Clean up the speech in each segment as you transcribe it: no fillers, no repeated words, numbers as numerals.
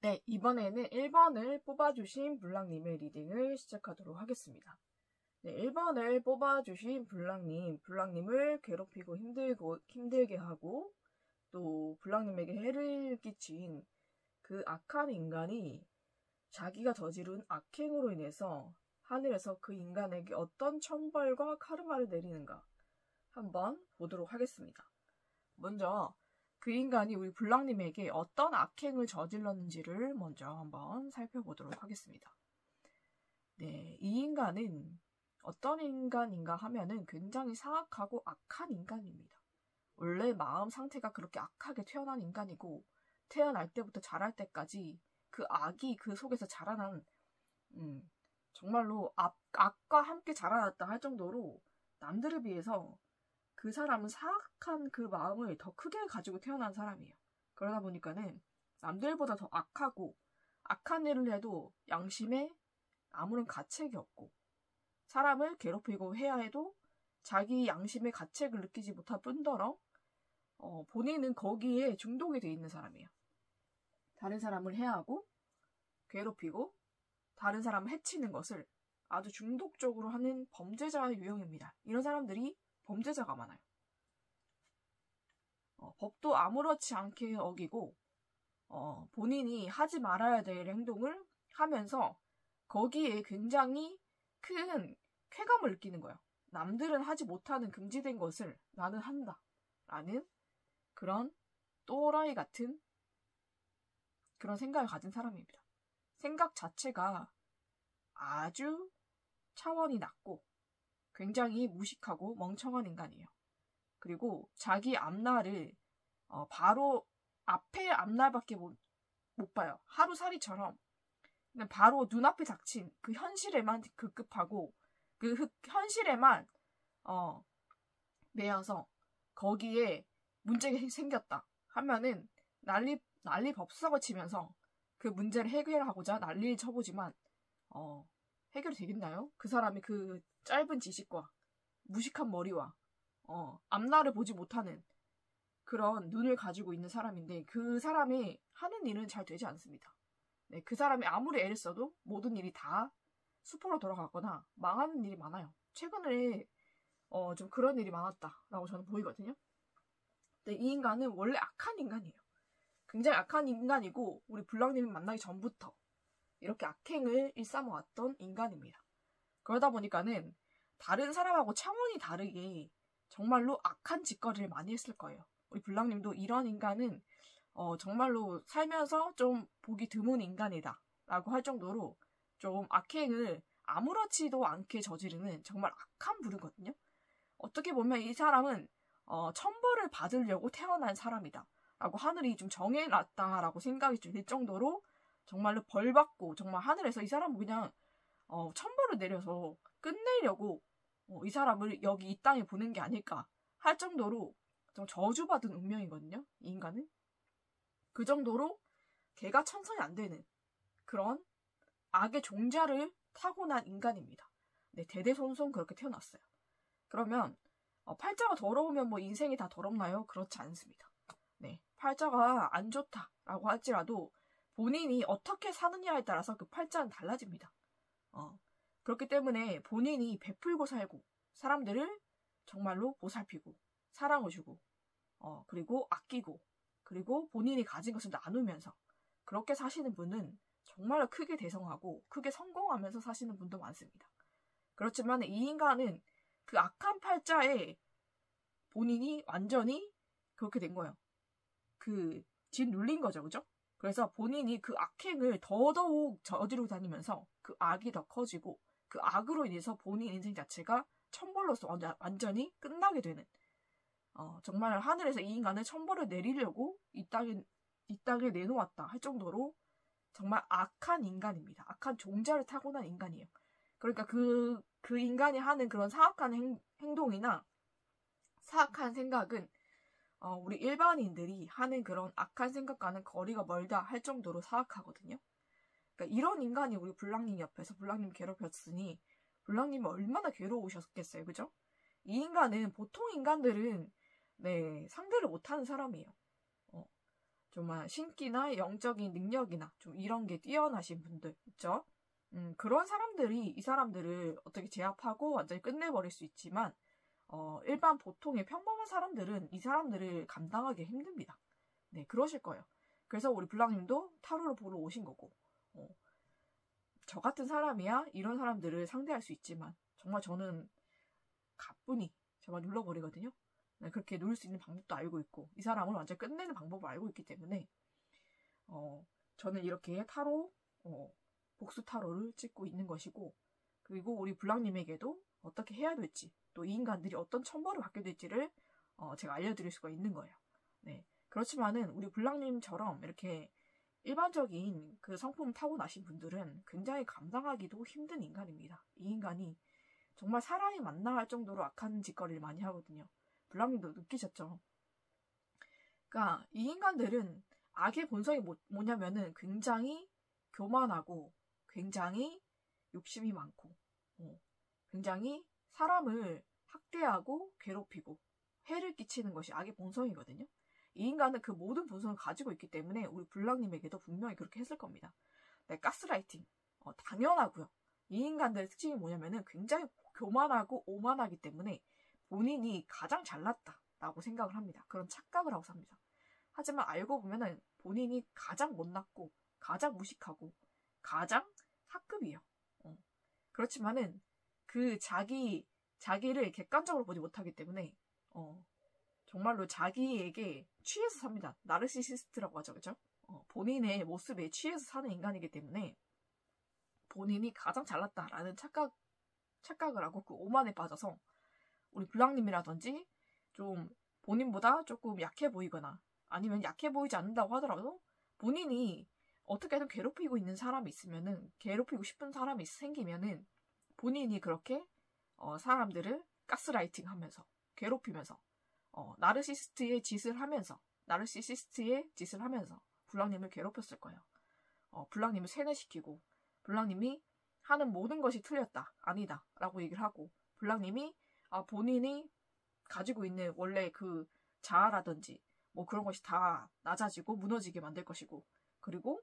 네, 이번에는 1번을 뽑아주신 블랑님의 리딩을 시작하도록 하겠습니다. 네, 1번을 뽑아주신 블랑님을 괴롭히고 힘들게 하고 또 블랑님에게 해를 끼친 그 악한 인간이 자기가 저지른 악행으로 인해서 하늘에서 그 인간에게 어떤 천벌과 카르마를 내리는가 한번 보도록 하겠습니다. 먼저 그 인간이 우리 블랑님에게 어떤 악행을 저질렀는지를 먼저 한번 살펴보도록 하겠습니다. 네, 이 인간은 어떤 인간인가 하면은 굉장히 사악하고 악한 인간입니다. 원래 마음 상태가 그렇게 악하게 태어난 인간이고 태어날 때부터 자랄 때까지 그 악이 그 속에서 자라난 정말로 악과 함께 자라났다 할 정도로 남들에 비해서 그 사람은 사악한 그 마음을 더 크게 가지고 태어난 사람이에요. 그러다 보니까는 남들보다 더 악하고 악한 일을 해도 양심에 아무런 가책이 없고 사람을 괴롭히고 해야 해도 자기 양심의 가책을 느끼지 못할 뿐더러 본인은 거기에 중독이 돼 있는 사람이에요. 다른 사람을 해하고 괴롭히고 다른 사람을 해치는 것을 아주 중독적으로 하는 범죄자 유형입니다. 이런 사람들이 범죄자가 많아요. 법도 아무렇지 않게 어기고 본인이 하지 말아야 될 행동을 하면서 거기에 굉장히 큰 쾌감을 느끼는 거예요. 남들은 하지 못하는 금지된 것을 나는 한다 라는 그런 또라이 같은 그런 생각을 가진 사람입니다. 생각 자체가 아주 차원이 낮고 굉장히 무식하고 멍청한 인간이에요. 그리고 자기 앞날을 바로 앞에 앞날밖에 못 봐요. 하루살이처럼 그냥 바로 눈앞에 닥친 그 현실에만 급급하고 그 현실에만 매여서 거기에 문제가 생겼다 하면은 난리 법석을 치면서 그 문제를 해결하고자 난리를 쳐보지만 해결이 되겠나요? 그 사람이 그 짧은 지식과 무식한 머리와 앞날을 보지 못하는 그런 눈을 가지고 있는 사람인데 그 사람이 하는 일은 잘 되지 않습니다. 네, 그 사람이 아무리 애를 써도 모든 일이 다 수포로 돌아가거나 망하는 일이 많아요. 최근에 좀 그런 일이 많았다라고 저는 보이거든요. 근데 이 인간은 원래 악한 인간이에요. 굉장히 악한 인간이고 우리 블랑님이 만나기 전부터 이렇게 악행을 일삼아왔던 인간입니다. 그러다 보니까는 다른 사람하고 차원이 다르게 정말로 악한 짓거리를 많이 했을 거예요. 우리 블랑님도 이런 인간은 정말로 살면서 좀 보기 드문 인간이다 라고 할 정도로 좀 악행을 아무렇지도 않게 저지르는 정말 악한 부류거든요. 어떻게 보면 이 사람은 천벌을 받으려고 태어난 사람이다 라고 하늘이 좀 정해놨다라고 생각이 들 정도로 정말로 벌받고 정말 하늘에서 이 사람은 그냥 천벌을 내려서 끝내려고 이 사람을 여기 이 땅에 보낸 게 아닐까 할 정도로 좀 저주받은 운명이거든요. 이 인간은. 그 정도로 개가 천선이 안 되는 그런 악의 종자를 타고난 인간입니다. 네, 대대손손 그렇게 태어났어요. 그러면 팔자가 더러우면 뭐 인생이 다 더럽나요? 그렇지 않습니다. 네, 팔자가 안 좋다라고 할지라도 본인이 어떻게 사느냐에 따라서 그 팔자는 달라집니다. 그렇기 때문에 본인이 베풀고 살고 사람들을 정말로 보살피고 사랑을 주고 그리고 아끼고 그리고 본인이 가진 것을 나누면서 그렇게 사시는 분은 정말로 크게 대성하고 크게 성공하면서 사시는 분도 많습니다. 그렇지만 이 인간은 그 악한 팔자에 본인이 완전히 그렇게 된 거예요. 짓 눌린 거죠, 그죠? 그래서 본인이 그 악행을 더더욱 저지르고 다니면서 그 악이 더 커지고 그 악으로 인해서 본인 인생 자체가 천벌로서 완전히 끝나게 되는 정말 하늘에서 이 인간을 천벌을 내리려고 이 땅에 내놓았다 할 정도로 정말 악한 인간입니다. 악한 종자를 타고난 인간이에요. 그러니까 그 인간이 하는 그런 사악한 행동이나 사악한 생각은 우리 일반인들이 하는 그런 악한 생각과는 거리가 멀다 할 정도로 사악하거든요. 그러니까 이런 인간이 우리 블랑님 옆에서 블랑님 괴롭혔으니 블랑님이 얼마나 괴로우셨겠어요, 그죠? 이 인간은 보통 인간들은 상대를 못하는 사람이에요. 정말 신기나 영적인 능력이나 좀 이런 게 뛰어나신 분들 있죠? 그런 사람들이 이 사람들을 어떻게 제압하고 완전히 끝내버릴 수 있지만 일반 보통의 평범한 사람들은 이 사람들을 감당하기 힘듭니다. 네, 그러실 거예요. 그래서 우리 블랑님도 타로를 보러 오신 거고 저 같은 사람이야 이런 사람들을 상대할 수 있지만 정말 저는 가뿐히 정말 눌러버리거든요. 네, 그렇게 누를 수 있는 방법도 알고 있고 이 사람을 완전 끝내는 방법을 알고 있기 때문에 저는 이렇게 타로 복수 타로를 찍고 있는 것이고 그리고 우리 블랑님에게도 어떻게 해야 될지 또 이 인간들이 어떤 처벌을 받게 될지를 제가 알려드릴 수가 있는 거예요. 네, 그렇지만은 우리 블랑님처럼 이렇게 일반적인 그 성품 타고나신 분들은 굉장히 감당하기도 힘든 인간입니다. 이 인간이 정말 사람이 만나 할 정도로 악한 짓거리를 많이 하거든요. 블랑님도 느끼셨죠? 그러니까 이 인간들은 악의 본성이 뭐냐면은 굉장히 교만하고 굉장히 욕심이 많고 굉장히 사람을 학대하고 괴롭히고 해를 끼치는 것이 악의 본성이거든요. 이 인간은 그 모든 본성을 가지고 있기 때문에 우리 블랑님에게도 분명히 그렇게 했을 겁니다. 네, 가스라이팅 당연하고요. 이 인간들의 특징이 뭐냐면은 굉장히 교만하고 오만하기 때문에 본인이 가장 잘났다라고 생각을 합니다. 그런 착각을 하고 삽니다. 하지만 알고 보면은 본인이 가장 못났고 가장 무식하고 가장 하급이에요. 그렇지만은 그 자기를 객관적으로 보지 못하기 때문에 정말로 자기에게 취해서 삽니다. 나르시시스트라고 하죠, 그죠? 본인의 모습에 취해서 사는 인간이기 때문에 본인이 가장 잘났다라는 착각을 하고 그 오만에 빠져서 우리 블랑님이라든지 좀 본인보다 조금 약해 보이거나 아니면 약해 보이지 않는다고 하더라도 본인이 어떻게든 괴롭히고 있는 사람이 있으면은 괴롭히고 싶은 사람이 생기면은 본인이 그렇게 사람들을 가스라이팅 하면서 괴롭히면서 나르시시스트의 짓을 하면서 블랑님을 괴롭혔을 거예요. 블랑님을 세뇌시키고 블랑님이 하는 모든 것이 틀렸다, 아니다 라고 얘기를 하고 블랑님이 본인이 가지고 있는 원래 그 자아라든지 뭐 그런 것이 다 낮아지고 무너지게 만들 것이고 그리고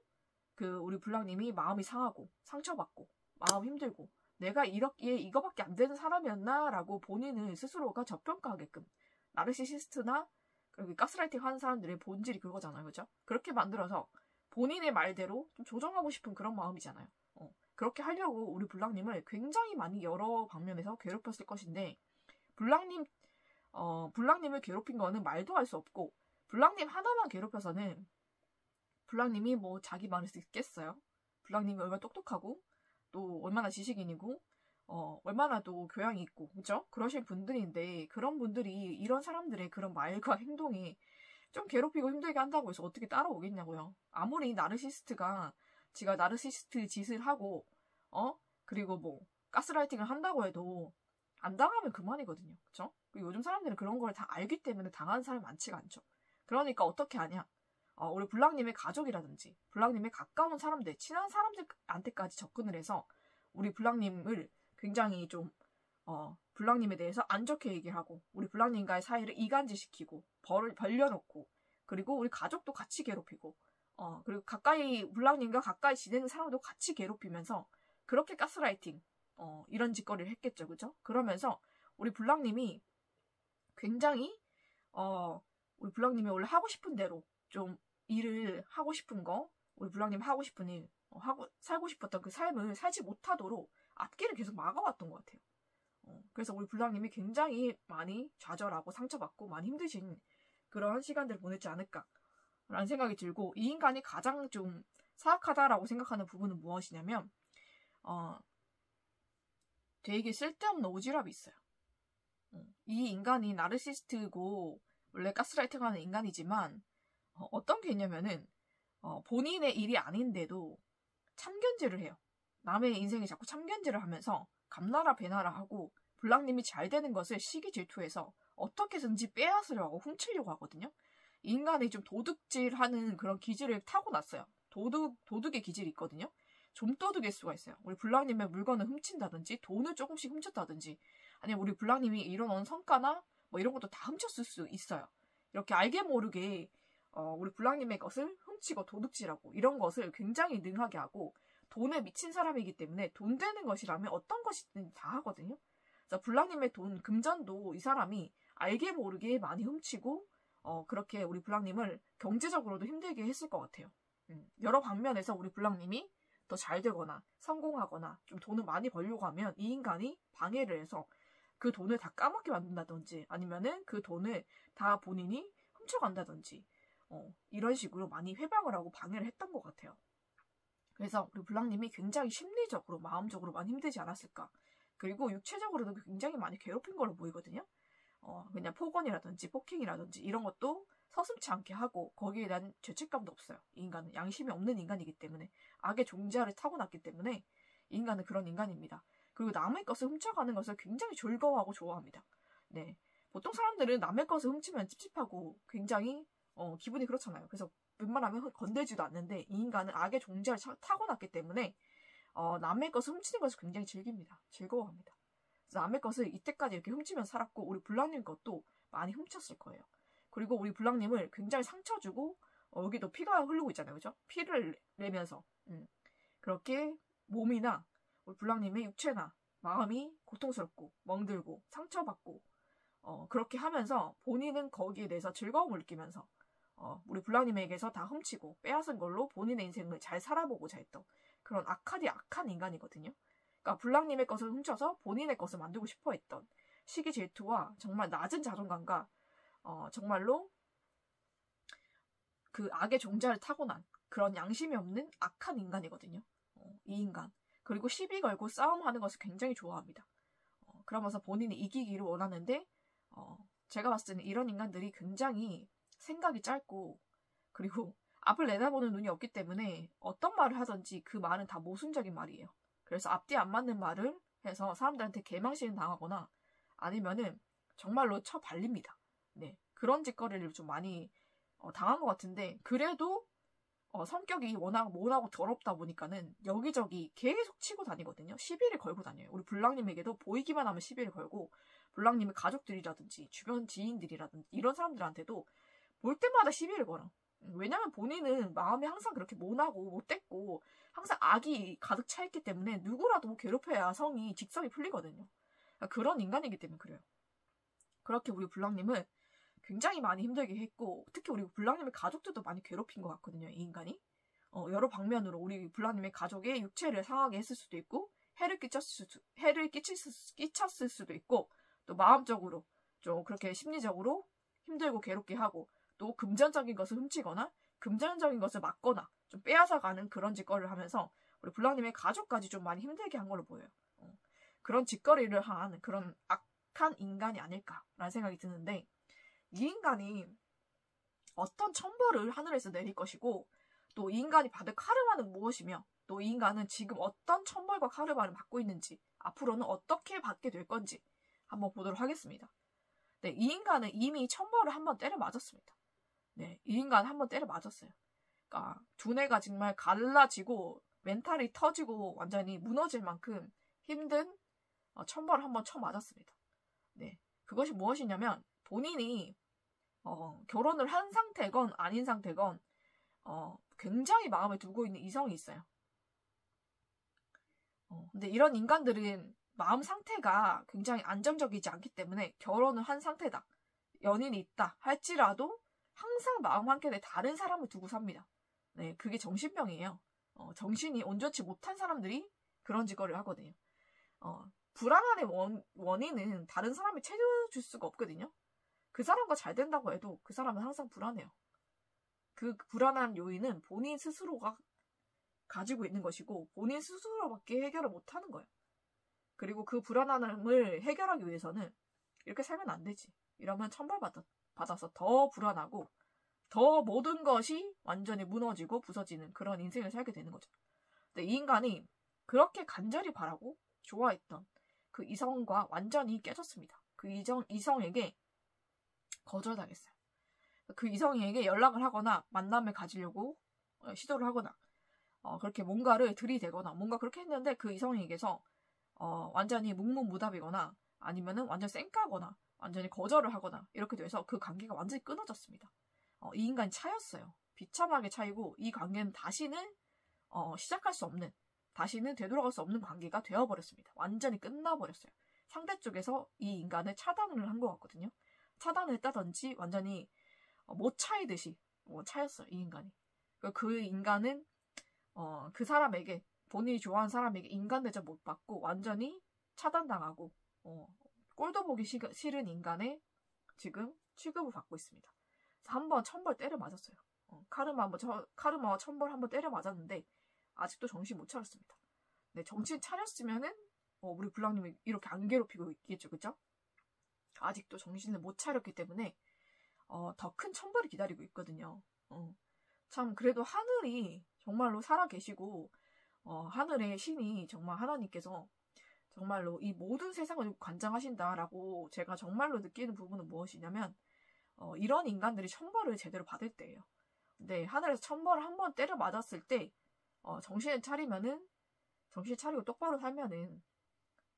그 우리 블랑님이 마음이 상하고 상처받고 마음 힘들고 내가 이거밖에 안 되는 사람이었나 라고 본인을 스스로가 저평가하게끔 나르시시스트나 그리고 가스라이팅 하는 사람들의 본질이 그거잖아요. 그죠? 그렇게 만들어서 본인의 말대로 좀 조정하고 싶은 그런 마음이잖아요. 그렇게 하려고 우리 블랑님을 굉장히 많이 여러 방면에서 괴롭혔을 것인데 블랑님을 괴롭힌 거는 말도 할 수 없고 블랑님 하나만 괴롭혀서는 블랑님이 뭐 자기 말을 듣겠어요? 블랑님이 얼마나 똑똑하고 또 얼마나 지식인이고 얼마나 또 교양이 있고 그죠? 그러신 분들인데 그런 분들이 이런 사람들의 그런 말과 행동이 좀 괴롭히고 힘들게 한다고 해서 어떻게 따라오겠냐고요. 아무리 나르시스트가 지가 나르시스트 짓을 하고 그리고 뭐 가스라이팅을 한다고 해도 안 당하면 그만이거든요. 그쵸? 그리고 요즘 사람들은 그런 걸 다 알기 때문에 당하는 사람이 많지가 않죠. 그러니까 어떻게 하냐? 우리 블랑님의 가족이라든지 블랑님의 가까운 사람들, 친한 사람들한테까지 접근을 해서 우리 블랑님을 굉장히 좀 블랑님에 대해서 안 좋게 얘기하고 우리 블랑님과의 사이를 이간질시키고 벌을 벌려놓고 그리고 우리 가족도 같이 괴롭히고 그리고 블랑님과 가까이 지내는 사람도 같이 괴롭히면서 그렇게 가스라이팅 이런 짓거리를 했겠죠. 그죠? 그러면서 우리 블랑님이 굉장히 우리 블랑님이 원래 하고 싶은 대로 좀 일을 하고 싶은 거 우리 블랑님 하고 싶은 일 하고 살고 싶었던 그 삶을 살지 못하도록 앞길을 계속 막아왔던 것 같아요. 그래서 우리 블랑님이 굉장히 많이 좌절하고 상처받고 많이 힘드신 그런 시간들을 보냈지 않을까라는 생각이 들고 이 인간이 가장 좀 사악하다라고 생각하는 부분은 무엇이냐면 되게 쓸데없는 오지랖이 있어요. 이 인간이 나르시스트고 원래 가스라이팅하는 인간이지만 어떤 게 있냐면은 본인의 일이 아닌데도 참견질을 해요. 남의 인생에 자꾸 참견질을 하면서 감나라 배나라 하고 블랑님이 잘 되는 것을 시기 질투해서 어떻게든지 빼앗으려고 하고 훔치려고 하거든요. 이 인간이 좀 도둑질하는 그런 기질을 타고났어요. 도둑의 기질이 있거든요. 좀도둑일 수가 있어요. 우리 블랑님의 물건을 훔친다든지 돈을 조금씩 훔쳤다든지 아니면 우리 블랑님이 이뤄놓은 성과나 뭐 이런 것도 다 훔쳤을 수 있어요. 이렇게 알게 모르게 우리 불량님의 것을 훔치고 도둑질하고 이런 것을 굉장히 능하게 하고 돈에 미친 사람이기 때문에 돈 되는 것이라면 어떤 것이든 다 하거든요. 그래서 불량님의 돈, 금전도 이 사람이 알게 모르게 많이 훔치고 그렇게 우리 불량님을 경제적으로도 힘들게 했을 것 같아요. 여러 방면에서 우리 불량님이 더 잘 되거나 성공하거나 좀 돈을 많이 벌려고 하면 이 인간이 방해를 해서 그 돈을 다 까먹게 만든다든지 아니면은 그 돈을 다 본인이 훔쳐간다든지 이런 식으로 많이 회방을 하고 방해를 했던 것 같아요. 그래서 우리 불량님이 굉장히 심리적으로 마음적으로 많이 힘들지 않았을까. 그리고 육체적으로도 굉장히 많이 괴롭힌 걸로 보이거든요. 그냥 폭언이라든지 폭행이라든지 이런 것도 서슴지 않게 하고 거기에 대한 죄책감도 없어요. 이 인간은 양심이 없는 인간이기 때문에 악의 종자를 타고났기 때문에 이 인간은 그런 인간입니다. 그리고 남의 것을 훔쳐가는 것을 굉장히 즐거워하고 좋아합니다. 네, 보통 사람들은 남의 것을 훔치면 찝찝하고 굉장히 기분이 그렇잖아요. 그래서 웬만하면 건들지도 않는데 이 인간은 악의 종자를 타고났기 때문에 남의 것을 훔치는 것을 굉장히 즐깁니다. 즐거워합니다. 그래서 남의 것을 이때까지 이렇게 훔치면서 살았고 우리 불량님 것도 많이 훔쳤을 거예요. 그리고 우리 불량님을 굉장히 상처 주고 여기도 피가 흐르고 있잖아요. 그죠? 피를 내면서 그렇게 몸이나 우리 불량님의 육체나 마음이 고통스럽고 멍들고 상처받고 그렇게 하면서 본인은 거기에 대해서 즐거움을 느끼면서 우리 불량님에게서 다 훔치고 빼앗은 걸로 본인의 인생을 잘 살아보고자 했던 그런 악한 인간이거든요. 그러니까 불량님의 것을 훔쳐서 본인의 것을 만들고 싶어 했던 시기 질투와 정말 낮은 자존감과 정말로 그 악의 종자를 타고난 그런 양심이 없는 악한 인간이거든요. 이 인간. 그리고 시비 걸고 싸움하는 것을 굉장히 좋아합니다. 그러면서 본인이 이기기를 원하는데 제가 봤을 때는 이런 인간들이 굉장히 생각이 짧고 그리고 앞을 내다보는 눈이 없기 때문에 어떤 말을 하든지 그 말은 다 모순적인 말이에요. 그래서 앞뒤 안 맞는 말을 해서 사람들한테 개망신 당하거나 아니면은 정말로 쳐발립니다. 네, 그런 짓거리를 좀 많이 당한 것 같은데 그래도 성격이 워낙 모나고 더럽다 보니까는 여기저기 계속 치고 다니거든요. 시비를 걸고 다녀요. 우리 불량님에게도 보이기만 하면 시비를 걸고 불량님의 가족들이라든지 주변 지인들이라든지 이런 사람들한테도 볼 때마다 시비를 걸어. 왜냐면 본인은 마음이 항상 그렇게 모나고 못됐고 항상 악이 가득 차 있기 때문에 누구라도 괴롭혀야 직성이 풀리거든요. 그러니까 그런 인간이기 때문에 그래요. 그렇게 우리 불량님은 굉장히 많이 힘들게 했고 특히 우리 불량님의 가족들도 많이 괴롭힌 것 같거든요. 이 인간이. 여러 방면으로 우리 불량님의 가족의 육체를 상하게 했을 수도 있고 해를 끼쳤을 수도 있고 또 마음적으로 좀 그렇게 심리적으로 힘들고 괴롭게 하고 또 금전적인 것을 훔치거나 금전적인 것을 막거나 좀 빼앗아가는 그런 짓거리를 하면서 우리 불량님의 가족까지 좀 많이 힘들게 한 걸로 보여요. 그런 짓거리를 한 그런 악한 인간이 아닐까라는 생각이 드는데 이 인간이 어떤 천벌을 하늘에서 내릴 것이고 또 이 인간이 받을 카르마는 무엇이며 또 이 인간은 지금 어떤 천벌과 카르마를 받고 있는지 앞으로는 어떻게 받게 될 건지 한번 보도록 하겠습니다. 네, 이 인간은 이미 천벌을 한번 때려 맞았습니다. 네, 이 인간은 한번 때려 맞았어요. 그러니까 두뇌가 정말 갈라지고 멘탈이 터지고 완전히 무너질 만큼 힘든 천벌을 한번 쳐 맞았습니다. 네, 그것이 무엇이냐면 본인이 결혼을 한 상태건 아닌 상태건 굉장히 마음에 두고 있는 이성이 있어요. 근데 이런 인간들은 마음 상태가 굉장히 안정적이지 않기 때문에 결혼을 한 상태다. 연인이 있다 할지라도 항상 마음 한켠에 다른 사람을 두고 삽니다. 네, 그게 정신병이에요. 정신이 온전치 못한 사람들이 그런 짓거리를 하거든요. 불안함의 원인은 다른 사람이 채워줄 수가 없거든요. 그 사람과 잘 된다고 해도 그 사람은 항상 불안해요. 그 불안한 요인은 본인 스스로가 가지고 있는 것이고 본인 스스로밖에 해결을 못하는 거예요. 그리고 그 불안함을 해결하기 위해서는 이렇게 살면 안 되지. 이러면 천벌받아서 더 불안하고 더 모든 것이 완전히 무너지고 부서지는 그런 인생을 살게 되는 거죠. 근데 이 인간이 그렇게 간절히 바라고 좋아했던 그 이성과 완전히 깨졌습니다. 그 이성에게 거절당했어요. 그 이성에게 연락을 하거나 만남을 가지려고 시도를 하거나 그렇게 뭔가를 들이대거나 뭔가 그렇게 했는데 그 이성에게서 완전히 묵묵무답이거나 아니면은 완전 쌩까거나 완전히 거절을 하거나 이렇게 돼서 그 관계가 완전히 끊어졌습니다. 이 인간이 차였어요. 비참하게 차이고 이 관계는 다시는 시작할 수 없는, 다시는 되돌아갈 수 없는 관계가 되어버렸습니다. 완전히 끝나버렸어요. 상대 쪽에서 이 인간을 차단을 한 것 같거든요. 차단을 했다든지 완전히 못 차이듯이 차였어요. 이 인간이. 그 인간은 그 사람에게, 본인이 좋아하는 사람에게 인간 대접 못 받고 완전히 차단당하고 꼴도 보기 싫은 인간의 지금 취급을 받고 있습니다. 그래서 한번 천벌 때려 맞았어요. 카르마와 천벌 한번 때려 맞았는데 아직도 정신 못 차렸습니다. 네, 정신 차렸으면은 우리 블랑님이 이렇게 안 괴롭히고 있겠죠, 그죠? 아직도 정신을 못 차렸기 때문에 더 큰 천벌이 기다리고 있거든요. 참 그래도 하늘이 정말로 살아계시고 하늘의 신이 정말 하나님께서 정말로 이 모든 세상을 관장하신다라고 제가 정말로 느끼는 부분은 무엇이냐면 이런 인간들이 천벌을 제대로 받을 때예요. 근데 하늘에서 천벌을 한번 때려 맞았을 때 정신을 차리고 똑바로 살면은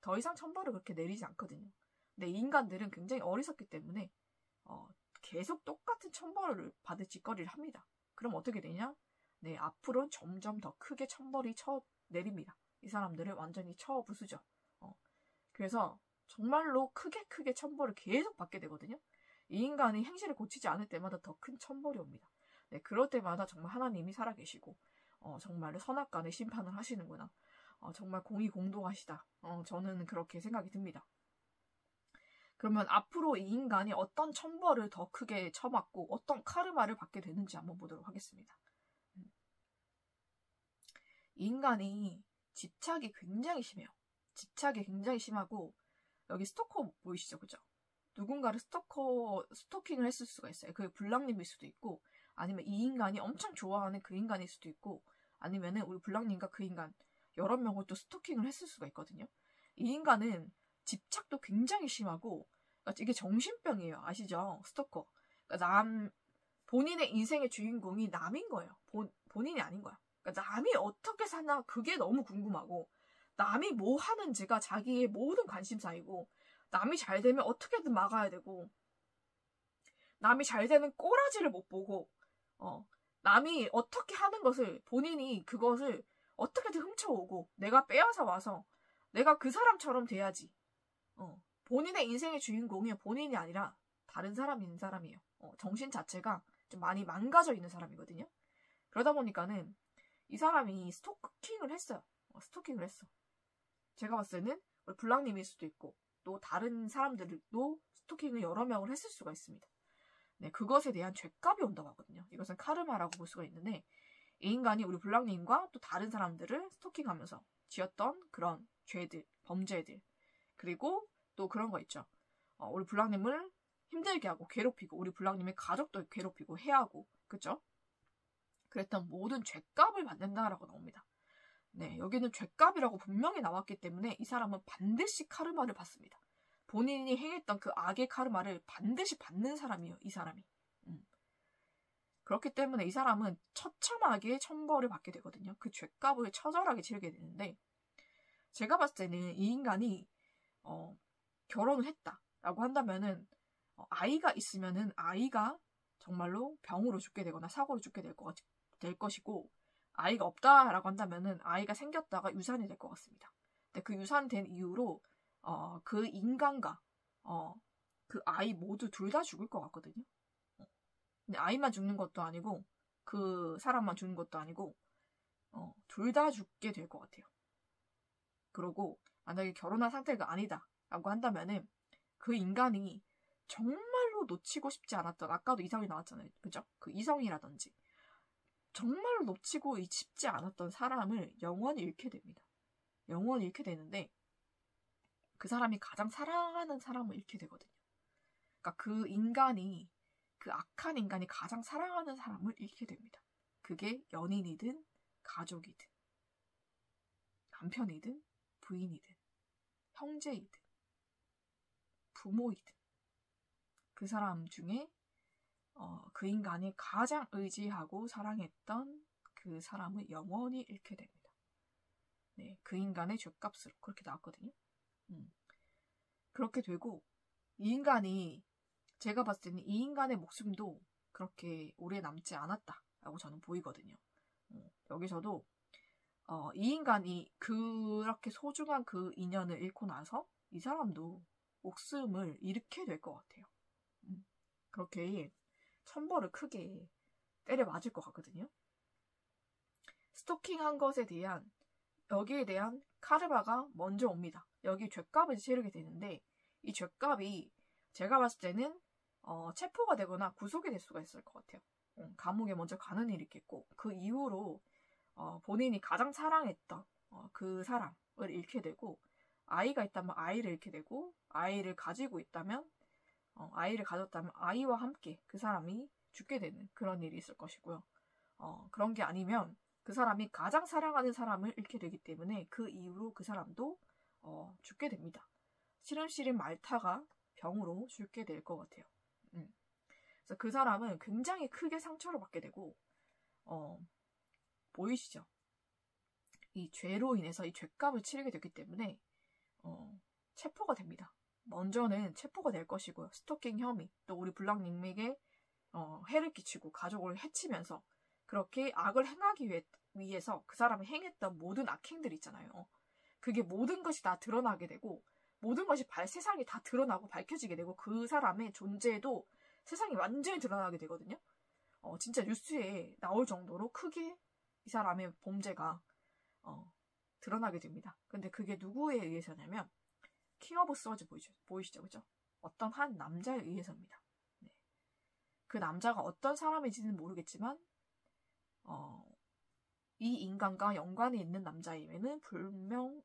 더 이상 천벌을 그렇게 내리지 않거든요. 근데 이 인간들은 굉장히 어리석기 때문에 계속 똑같은 천벌을 받을 짓거리를 합니다. 그럼 어떻게 되냐? 네, 앞으로는 점점 더 크게 천벌이 내립니다. 이 사람들을 완전히 부수죠. 그래서 정말로 크게 천벌을 계속 받게 되거든요. 이 인간이 행실을 고치지 않을 때마다 더 큰 천벌이 옵니다. 네, 그럴 때마다 정말 하나님이 살아계시고 정말로 선악간의 심판을 하시는구나. 정말 공의공동하시다. 저는 그렇게 생각이 듭니다. 그러면 앞으로 이 인간이 어떤 천벌을 더 크게 쳐맞고 어떤 카르마를 받게 되는지 한번 보도록 하겠습니다. 이 인간이 집착이 굉장히 심해요. 집착이 굉장히 심하고 여기 스토커 보이시죠? 그죠? 누군가를 스토킹을 했을 수가 있어요. 그게 블랑님일 수도 있고 아니면 이 인간이 엄청 좋아하는 그 인간일 수도 있고 아니면은 우리 블랑님과 그 인간 여러 명을 또 스토킹을 했을 수가 있거든요. 이 인간은 집착도 굉장히 심하고 그러니까 이게 정신병이에요. 아시죠? 스토커. 그러니까 본인의 인생의 주인공이 남인 거예요. 본인이 아닌 거야. 그러니까 남이 어떻게 사나 그게 너무 궁금하고 남이 뭐 하는지가 자기의 모든 관심사이고 남이 잘 되면 어떻게든 막아야 되고 남이 잘 되는 꼬라지를 못 보고 남이 어떻게 하는 것을 본인이 그것을 어떻게든 훔쳐오고 내가 빼앗아 와서 내가 그 사람처럼 돼야지. 본인의 인생의 주인공이 본인이 아니라 다른 사람인 사람이에요. 정신 자체가 좀 많이 망가져 있는 사람이거든요. 그러다 보니까는 이 사람이 스토킹을 했어요. 스토킹을 했어. 제가 봤을 때는 우리 블랑님일 수도 있고 또 다른 사람들도 스토킹을 여러 명을 했을 수가 있습니다. 네, 그것에 대한 죄값이 온다고 하거든요. 이것은 카르마라고 볼 수가 있는데 이 인간이 우리 블랑님과 또 다른 사람들을 스토킹하면서 지었던 그런 죄들, 범죄들 그리고 또 그런 거 있죠. 우리 블랑님을 힘들게 하고 괴롭히고 우리 블랑님의 가족도 괴롭히고 해하고 그쵸? 그랬던 모든 죄값을 받는다라고 나옵니다. 네, 여기는 죄값이라고 분명히 나왔기 때문에 이 사람은 반드시 카르마를 받습니다. 본인이 행했던 그 악의 카르마를 반드시 받는 사람이에요. 이 사람이. 그렇기 때문에 이 사람은 처참하게 천벌을 받게 되거든요. 그 죄값을 처절하게 치르게 되는데 제가 봤을 때는 이 인간이 결혼을 했다라고 한다면은 아이가 있으면은 아이가 정말로 병으로 죽게 되거나 사고로 죽게 될 것이고 아이가 없다라고 한다면은 아이가 생겼다가 유산이 될 것 같습니다. 근데 그 유산이 된 이후로 그 인간과 그 아이 모두 둘 다 죽을 것 같거든요. 근데 아이만 죽는 것도 아니고 그 사람만 죽는 것도 아니고 둘 다 죽게 될 것 같아요. 그리고 만약에 결혼한 상태가 아니다라고 한다면은 그 인간이 정말로 놓치고 싶지 않았던 아까도 이성이 나왔잖아요. 그죠? 그 이성이라든지 정말로 놓치고 싶지 않았던 사람을 영원히 잃게 됩니다. 영원히 잃게 되는데 그 사람이 가장 사랑하는 사람을 잃게 되거든요. 그러니까 그 악한 인간이 가장 사랑하는 사람을 잃게 됩니다. 그게 연인이든 가족이든 남편이든 부인이든 형제이든 부모이든 그 사람 중에 그 인간이 가장 의지하고 사랑했던 그 사람을 영원히 잃게 됩니다. 네, 그 인간의 죗값으로 그렇게 나왔거든요. 그렇게 되고 이 인간이 제가 봤을 때는 이 인간의 목숨도 그렇게 오래 남지 않았다라고 저는 보이거든요. 여기서도 이 인간이 그렇게 소중한 그 인연을 잃고 나서 이 사람도 목숨을 잃게 될 것 같아요. 그렇게 천벌을 크게 때려 맞을 것 같거든요. 스토킹한 것에 대한 여기에 대한 카르마가 먼저 옵니다. 여기 죗값을 치르게 되는데 이 죗값이 제가 봤을 때는 체포가 되거나 구속이 될 수가 있을 것 같아요. 감옥에 먼저 가는 일이 있겠고 그 이후로 본인이 가장 사랑했던 그 사람을 잃게 되고 아이가 있다면 아이를 잃게 되고 아이를 가지고 있다면 아이를 가졌다면 아이와 함께 그 사람이 죽게 되는 그런 일이 있을 것이고요. 그런 게 아니면 그 사람이 가장 사랑하는 사람을 잃게 되기 때문에 그 이후로 그 사람도 죽게 됩니다. 시름시름 말타가 병으로 죽게 될 것 같아요. 그래서 그 사람은 굉장히 크게 상처를 받게 되고 보이시죠? 이 죄로 인해서 이 죄값을 치르게 되기 때문에 체포가 됩니다. 먼저는 체포가 될 것이고요. 스토킹 혐의, 또 우리 블랑님에게 해를 끼치고 가족을 해치면서 그렇게 악을 행하기 위해서 그 사람이 행했던 모든 악행들 있잖아요. 그게 모든 것이 다 드러나게 되고 모든 것이 세상이 다 드러나고 밝혀지게 되고 그 사람의 존재도 세상이 완전히 드러나게 되거든요. 진짜 뉴스에 나올 정도로 크게 이 사람의 범죄가 드러나게 됩니다. 근데 그게 누구에 의해서냐면 킹 오브 서즈 보이시죠? 그죠? 어떤 한 남자에 의해서입니다. 네. 그 남자가 어떤 사람인지는 모르겠지만 이 인간과 연관이 있는 남자임에는 분명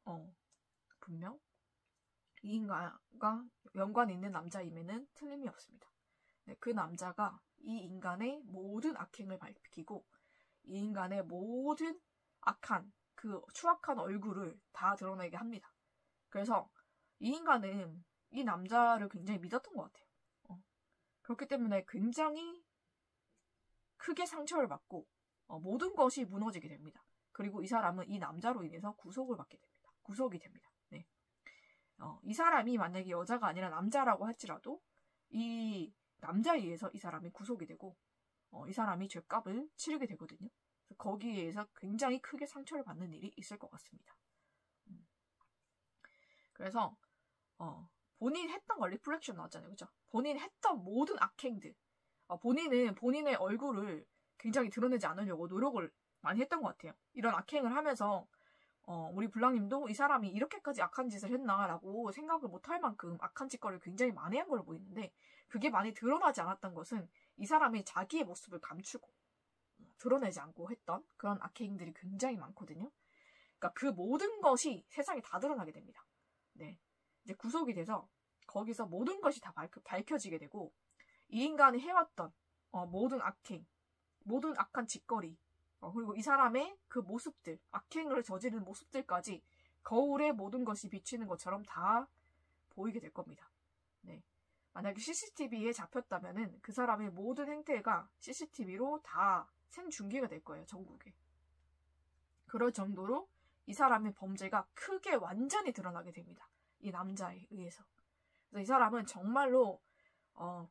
이 인간과 연관이 있는 남자임에는 틀림이 없습니다. 네, 그 남자가 이 인간의 모든 악행을 밝히고 이 인간의 모든 악한 그 추악한 얼굴을 다 드러내게 합니다. 그래서 이 인간은 이 남자를 굉장히 믿었던 것 같아요. 그렇기 때문에 굉장히 크게 상처를 받고 모든 것이 무너지게 됩니다. 그리고 이 사람은 이 남자로 인해서 구속을 받게 됩니다. 구속이 됩니다. 네. 이 사람이 만약에 여자가 아니라 남자라고 할지라도 이 남자에 의해서 이 사람이 구속이 되고 이 사람이 죗값을 치르게 되거든요. 거기에서 굉장히 크게 상처를 받는 일이 있을 것 같습니다. 그래서 본인이 했던 거 리플렉션 나왔잖아요. 그죠? 본인이 했던 모든 악행들 본인은 본인의 얼굴을 굉장히 드러내지 않으려고 노력을 많이 했던 것 같아요. 이런 악행을 하면서 우리 블랑님도 이 사람이 이렇게까지 악한 짓을 했나라고 생각을 못할 만큼 악한 짓거리를 굉장히 많이 한 걸로 보이는데 그게 많이 드러나지 않았던 것은 이 사람이 자기의 모습을 감추고 드러내지 않고 했던 그런 악행들이 굉장히 많거든요. 그러니까 그 모든 것이 세상에 다 드러나게 됩니다. 네, 이제 구속이 돼서 거기서 모든 것이 다 밝혀지게 되고 이 인간이 해왔던 모든 악행, 모든 악한 짓거리 그리고 이 사람의 그 모습들, 악행을 저지른 모습들까지 거울에 모든 것이 비치는 것처럼 다 보이게 될 겁니다. 네. 만약에 CCTV에 잡혔다면은 그 사람의 모든 행태가 CCTV로 다 생중계가 될 거예요, 전국에. 그럴 정도로 이 사람의 범죄가 크게 완전히 드러나게 됩니다. 이 남자에 의해서. 그래서 이 사람은 정말로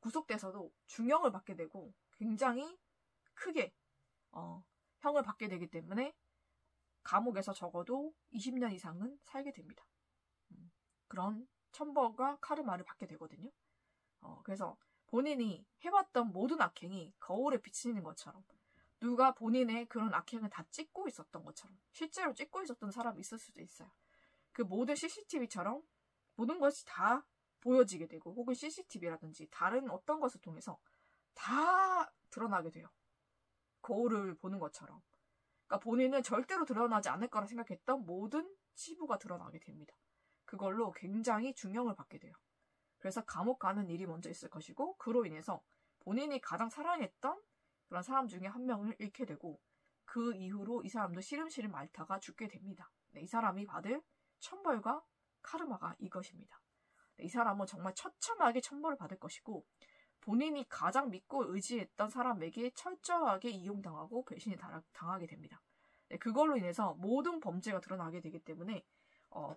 구속돼서도 중형을 받게 되고 굉장히 크게 형을 받게 되기 때문에 감옥에서 적어도 20년 이상은 살게 됩니다. 그런 천벌과 카르마를 받게 되거든요. 그래서 본인이 해왔던 모든 악행이 거울에 비치는 것처럼 누가 본인의 그런 악행을 다 찍고 있었던 것처럼 실제로 찍고 있었던 사람이 있을 수도 있어요. 그 모든 CCTV처럼 모든 것이 다 보여지게 되고 혹은 CCTV라든지 다른 어떤 것을 통해서 다 드러나게 돼요. 거울을 보는 것처럼. 그러니까 본인은 절대로 드러나지 않을 거라 생각했던 모든 치부가 드러나게 됩니다. 그걸로 굉장히 중형을 받게 돼요. 그래서 감옥 가는 일이 먼저 있을 것이고 그로 인해서 본인이 가장 사랑했던 그런 사람 중에 한 명을 잃게 되고 그 이후로 이 사람도 시름시름 앓다가 죽게 됩니다. 네, 이 사람이 받을 천벌과 카르마가 이것입니다. 네, 이 사람은 정말 처참하게 천벌을 받을 것이고 본인이 가장 믿고 의지했던 사람에게 철저하게 이용당하고 배신이 당하게 됩니다. 네, 그걸로 인해서 모든 범죄가 드러나게 되기 때문에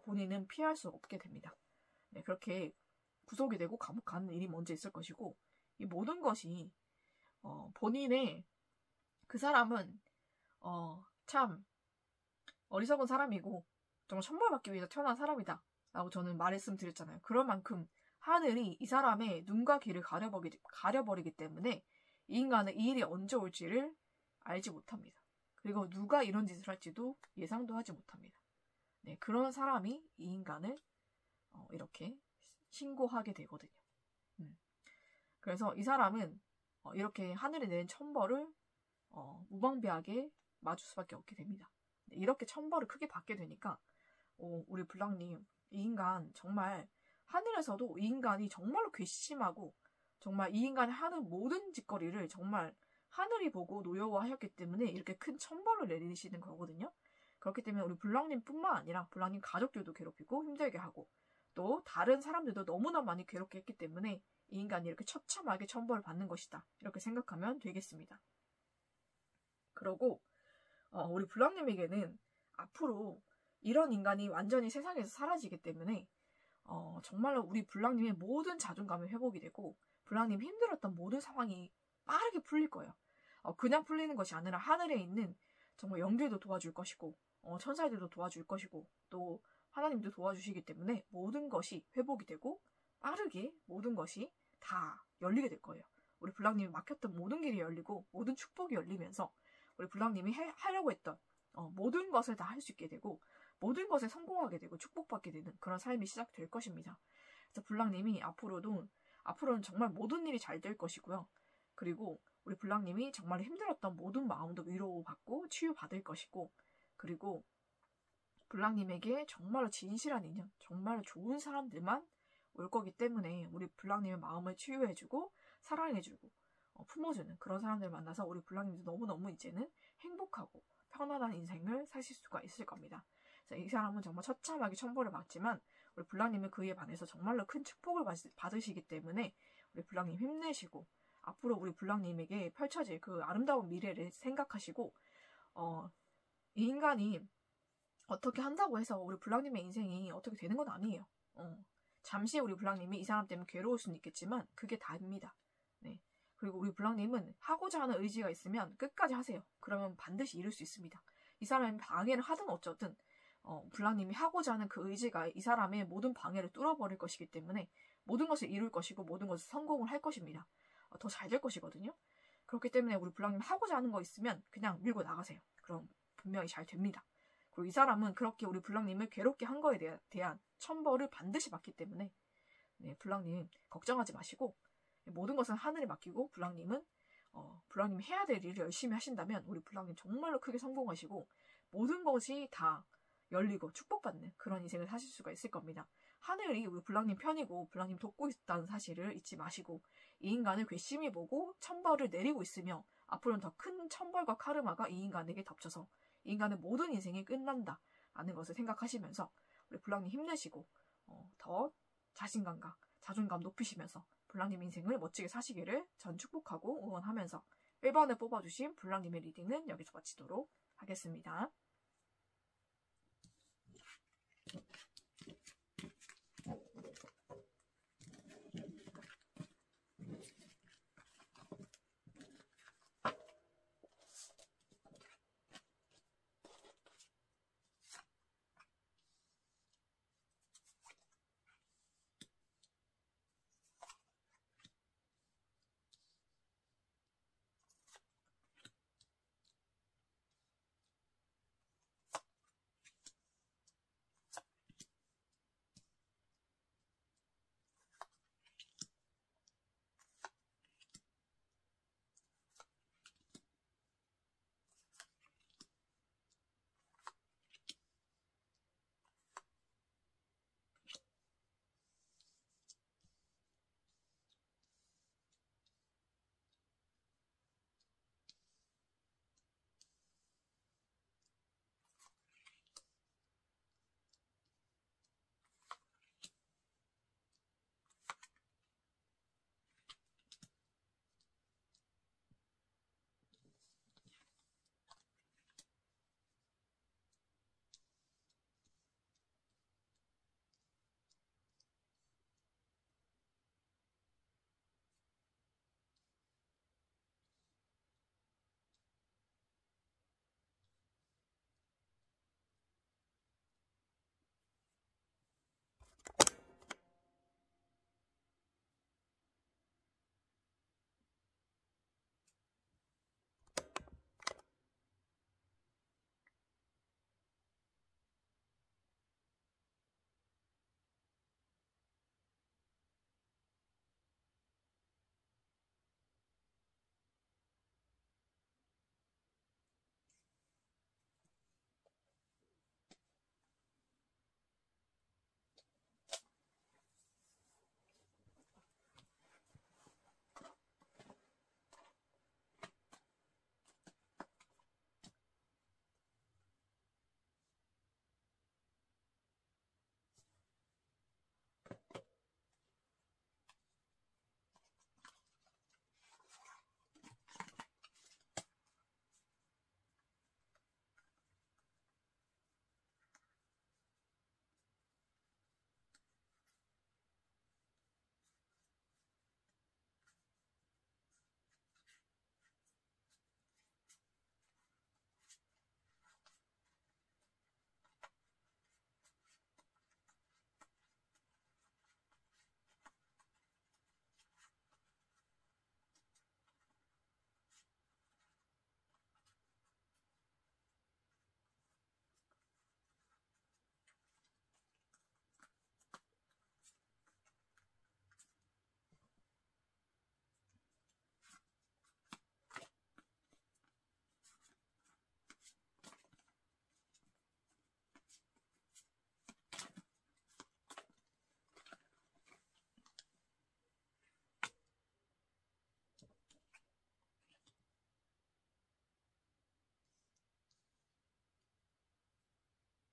본인은 피할 수 없게 됩니다. 네, 그렇게 구속이 되고 감옥 가는 일이 먼저 있을 것이고 이 모든 것이 본인의 그 사람은 참 어리석은 사람이고 정말 천벌받기 위해서 태어난 사람이다 라고 저는 말씀드렸잖아요. 그럴 만큼 하늘이 이 사람의 눈과 귀를 가려버리기 때문에 이 인간은 이 일이 언제 올지를 알지 못합니다. 그리고 누가 이런 짓을 할지도 예상도 하지 못합니다. 네, 그런 사람이 이 인간을 이렇게 신고하게 되거든요. 그래서 이 사람은 이렇게 하늘이 내린 천벌을 무방비하게 맞을 수밖에 없게 됩니다. 네, 이렇게 천벌을 크게 받게 되니까 우리 블랑님, 이 인간 정말 하늘에서도 이 인간이 정말로 괘씸하고 정말 이 인간이 하는 모든 짓거리를 정말 하늘이 보고 노여워하셨기 때문에 이렇게 큰 천벌을 내리시는 거거든요. 그렇기 때문에 우리 블랑님 뿐만 아니라 블랑님 가족들도 괴롭히고 힘들게 하고 또 다른 사람들도 너무나 많이 괴롭게 했기 때문에 이 인간이 이렇게 처참하게 천벌을 받는 것이다. 이렇게 생각하면 되겠습니다. 그러고 우리 블랑님에게는 앞으로 이런 인간이 완전히 세상에서 사라지기 때문에 정말로 우리 블랑님의 모든 자존감이 회복이 되고 블랑님이 힘들었던 모든 상황이 빠르게 풀릴 거예요. 그냥 풀리는 것이 아니라 하늘에 있는 정말 영들도 도와줄 것이고 천사들도 도와줄 것이고 또 하나님도 도와주시기 때문에 모든 것이 회복이 되고 빠르게 모든 것이 다 열리게 될 거예요. 우리 블랑님이 막혔던 모든 길이 열리고 모든 축복이 열리면서 우리 블랑님이 하려고 했던 모든 것을 다 할 수 있게 되고 모든 것에 성공하게 되고 축복받게 되는 그런 삶이 시작될 것입니다. 그래서 블랑님이 앞으로는 정말 모든 일이 잘 될 것이고요. 그리고 우리 블랑님이 정말 힘들었던 모든 마음도 위로받고 치유받을 것이고 그리고 블랑님에게 정말로 진실한 인연, 정말로 좋은 사람들만 올 거기 때문에 우리 블랑님의 마음을 치유해주고 사랑해주고 품어주는 그런 사람들 만나서 우리 블랑님도 너무너무 이제는 행복하고 편안한 인생을 사실 수가 있을 겁니다. 그래서 이 사람은 정말 처참하게 천벌을 받지만 우리 블랑님은 그에 반해서 정말로 큰 축복을 받으시기 때문에 우리 블랑님 힘내시고 앞으로 우리 블랑님에게 펼쳐질 그 아름다운 미래를 생각하시고 이 인간이 어떻게 한다고 해서 우리 블랑님의 인생이 어떻게 되는 건 아니에요. 잠시 우리 블랑님이 이 사람 때문에 괴로울 수는 있겠지만 그게 다입니다. 네. 그리고 우리 블랑님은 하고자 하는 의지가 있으면 끝까지 하세요. 그러면 반드시 이룰 수 있습니다. 이 사람이 방해를 하든 어쩌든 블랑님이 하고자 하는 그 의지가 이 사람의 모든 방해를 뚫어버릴 것이기 때문에 모든 것을 이룰 것이고 모든 것을 성공을 할 것입니다. 더 잘 될 것이거든요. 그렇기 때문에 우리 블랑님 하고자 하는 거 있으면 그냥 밀고 나가세요. 그럼 분명히 잘 됩니다. 그리고 이 사람은 그렇게 우리 블랑님을 괴롭게 한 거에 대한 천벌을 반드시 받기 때문에 네, 블랑님 걱정하지 마시고 모든 것은 하늘에 맡기고 블랑님은 블랑님이 해야 될 일을 열심히 하신다면 우리 블랑님 정말로 크게 성공하시고 모든 것이 다 열리고 축복받는 그런 인생을 사실 수가 있을 겁니다. 하늘이 우리 블랑님 편이고 블랑님 돕고 있다는 사실을 잊지 마시고 이 인간을 괘씸히 보고 천벌을 내리고 있으며 앞으로는 더 큰 천벌과 카르마가 이 인간에게 덮쳐서 이 인간의 모든 인생이 끝난다 라는 것을 생각하시면서 우리 블랑님 힘내시고 더 자신감과 자존감 높이시면서 블랑님 인생을 멋지게 사시기를 전 축복하고 응원하면서 1번을 뽑아주신 블랑님의 리딩은 여기서 마치도록 하겠습니다.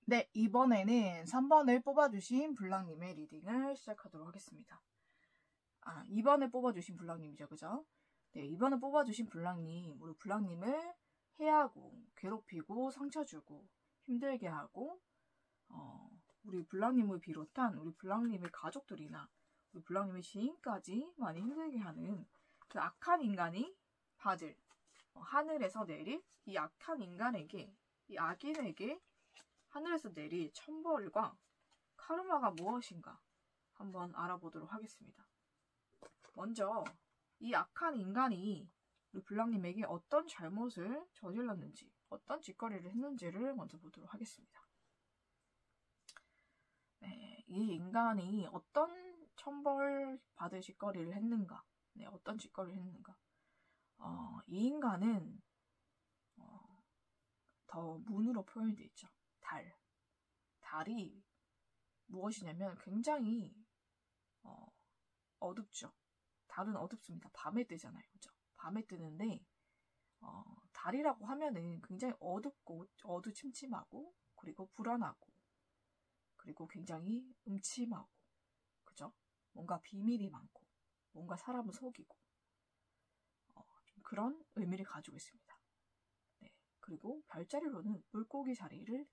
네, 이번에는 3번을 뽑아주신 블랑님의 리딩을 시작하도록 하겠습니다. 2번을 뽑아주신 블랑님이죠, 그죠? 네, 2번을 뽑아주신 블랑님, 우리 블랑님을 해하고, 괴롭히고, 상처 주고, 힘들게 하고, 우리 블랑님을 비롯한 우리 블랑님의 가족들이나 우리 블랑님의 지인까지 많이 힘들게 하는 그 악한 인간이 받을 하늘에서 내릴 이 악한 인간에게, 이 악인에게 하늘에서 내릴 천벌과 카르마가 무엇인가 한번 알아보도록 하겠습니다. 먼저 이 악한 인간이 우리 블랑님에게 어떤 잘못을 저질렀는지, 어떤 짓거리를 했는지를 먼저 보도록 하겠습니다. 네, 이 인간이 어떤 천벌 받을 짓거리를 했는가, 네, 어떤 짓거리를 했는가. 이 인간은 더 문으로 표현되어 있죠. 달이 무엇이냐면 굉장히 어둡죠. 달은 어둡습니다. 밤에 뜨잖아요. 그죠? 밤에 뜨는데 달이라고 하면은 굉장히 어둡고 어두침침하고 그리고 불안하고 그리고 굉장히 음침하고 그죠? 뭔가 비밀이 많고 뭔가 사람을 속이고 좀 그런 의미를 가지고 있습니다. 네. 그리고 별자리로는 물고기 자리를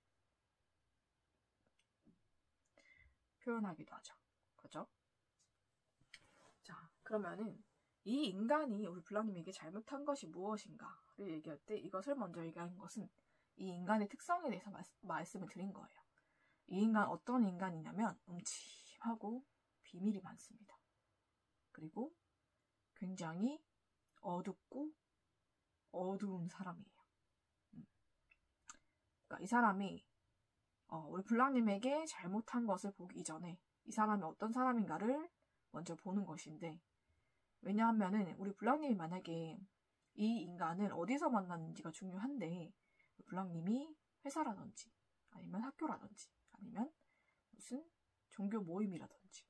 표현하기도 하죠. 그죠? 자, 그러면은 이 인간이 우리 블랑님에게 잘못한 것이 무엇인가를 얘기할 때 이것을 먼저 얘기하는 것은 이 인간의 특성에 대해서 말씀을 드린 거예요. 이 인간 어떤 인간이냐면 음침하고 비밀이 많습니다. 그리고 굉장히 어둡고 어두운 사람이에요. 그러니까 이 사람이 우리 블랑님에게 잘못한 것을 보기 이전에 이 사람이 어떤 사람인가를 먼저 보는 것인데 왜냐하면은 우리 블랑님이 만약에 이 인간을 어디서 만났는지가 중요한데 블랑님이 회사라든지 아니면 학교라든지 아니면 무슨 종교 모임이라든지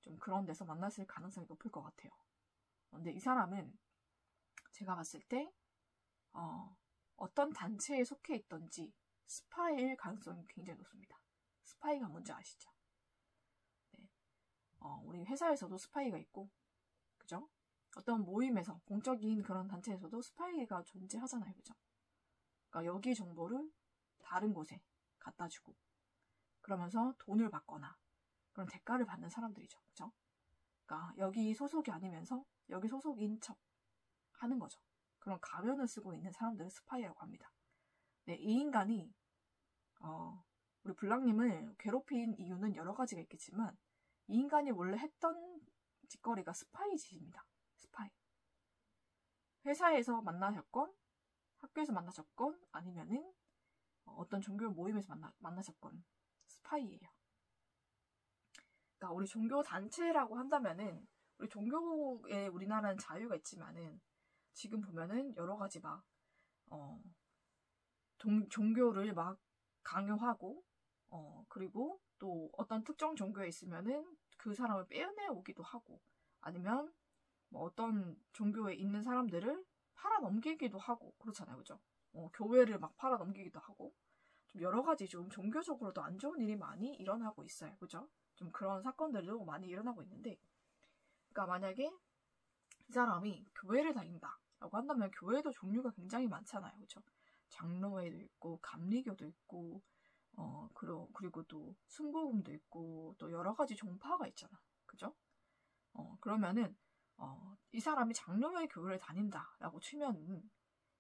좀 그런 데서 만났을 가능성이 높을 것 같아요. 근데 이 사람은 제가 봤을 때 어떤 단체에 속해 있던지 스파이일 가능성이 굉장히 높습니다. 스파이가 뭔지 아시죠? 네. 우리 회사에서도 스파이가 있고 그죠? 어떤 모임에서 공적인 그런 단체에서도 스파이가 존재하잖아요. 그죠? 그러니까 여기 정보를 다른 곳에 갖다 주고 그러면서 돈을 받거나 그런 대가를 받는 사람들이죠. 그죠? 그러니까 여기 소속이 아니면서 여기 소속인 척 하는 거죠. 그런 가면을 쓰고 있는 사람들을 스파이라고 합니다. 네, 이 인간이 우리 블랑님을 괴롭힌 이유는 여러 가지가 있겠지만 이 인간이 원래 했던 짓거리가 스파이 짓입니다. 스파이. 회사에서 만나셨건 학교에서 만나셨건 아니면은 어떤 종교 모임에서 만나셨건 스파이예요. 그러니까 우리 종교 단체라고 한다면은 우리 종교에 우리나라는 자유가 있지만은 지금 보면은 여러 가지 막 종교를 막 강요하고 그리고 또 어떤 특정 종교에 있으면은 그 사람을 빼내오기도 하고 아니면 뭐 어떤 종교에 있는 사람들을 팔아넘기기도 하고 그렇잖아요. 그죠? 교회를 막 팔아넘기기도 하고 좀 여러 가지 좀 종교적으로도 안 좋은 일이 많이 일어나고 있어요. 그죠? 좀 그런 사건들도 많이 일어나고 있는데 그러니까 만약에 이 사람이 교회를 다닌다라고 한다면 교회도 종류가 굉장히 많잖아요. 그죠? 장로회도 있고 감리교도 있고 그리고 또 순복음도 있고 또 여러 가지 종파가 있잖아. 그죠? 그러면은 이 사람이 장로회 교회를 다닌다라고 치면은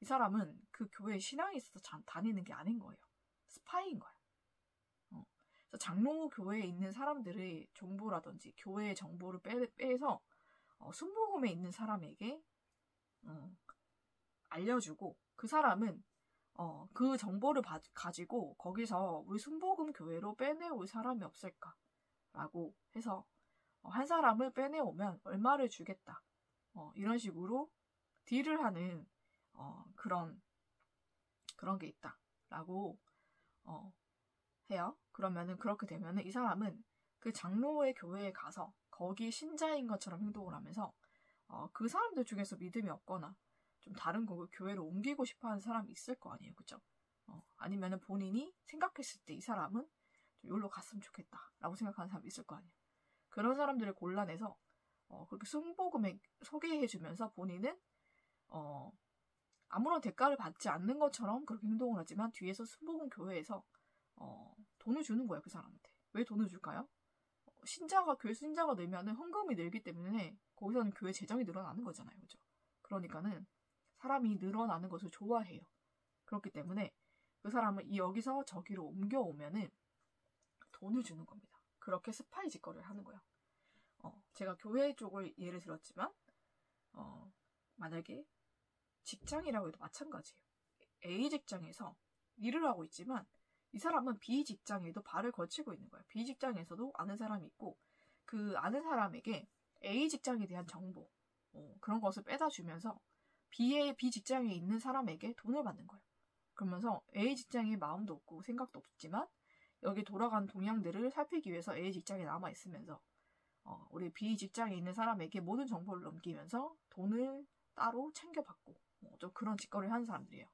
이 사람은 그 교회에 신앙이 있어서 다니는 게 아닌 거예요. 스파이인 거예요. 그래서 장로 교회에 있는 사람들의 정보라든지 교회의 정보를 빼서 순복음에 있는 사람에게 알려주고 그 사람은 그 정보를 가지고 거기서 우리 순복음 교회로 빼내올 사람이 없을까라고 해서 한 사람을 빼내오면 얼마를 주겠다. 이런 식으로 딜을 하는 그런 게 있다라고 해요. 그러면은 그렇게 되면은 이 사람은 그 장로의 교회에 가서 거기 신자인 것처럼 행동을 하면서 그 사람들 중에서 믿음이 없거나 좀 다른 교회로 옮기고 싶어하는 사람이 있을 거 아니에요, 그죠? 아니면은 본인이 생각했을 때 이 사람은 좀 여기로 갔으면 좋겠다 라고 생각하는 사람이 있을 거 아니에요. 그런 사람들을 골라내서 그렇게 승보금에 소개해주면서 본인은 아무런 대가를 받지 않는 것처럼 그렇게 행동을 하지만 뒤에서 승보금 교회에서 돈을 주는 거예요. 그 사람한테. 왜 돈을 줄까요? 교회 신자가 늘면은 헌금이 늘기 때문에 거기서는 교회 재정이 늘어나는 거잖아요. 그죠? 그러니까는 사람이 늘어나는 것을 좋아해요. 그렇기 때문에 그 사람을 여기서 저기로 옮겨오면은 돈을 주는 겁니다. 그렇게 스파이 짓거리를 하는 거예요. 제가 교회 쪽을 예를 들었지만 만약에 직장이라고 해도 마찬가지예요. A 직장에서 일을 하고 있지만 이 사람은 B 직장에도 발을 걸치고 있는 거예요. B 직장에서도 아는 사람이 있고 그 아는 사람에게 A 직장에 대한 정보 그런 것을 빼다 주면서 B 직장에 있는 사람에게 돈을 받는 거예요. 그러면서 A 직장에 마음도 없고 생각도 없지만 여기 돌아가는 동향들을 살피기 위해서 A 직장에 남아 있으면서 우리 B 직장에 있는 사람에게 모든 정보를 넘기면서 돈을 따로 챙겨받고 좀 그런 짓거리를 하는 사람들이에요.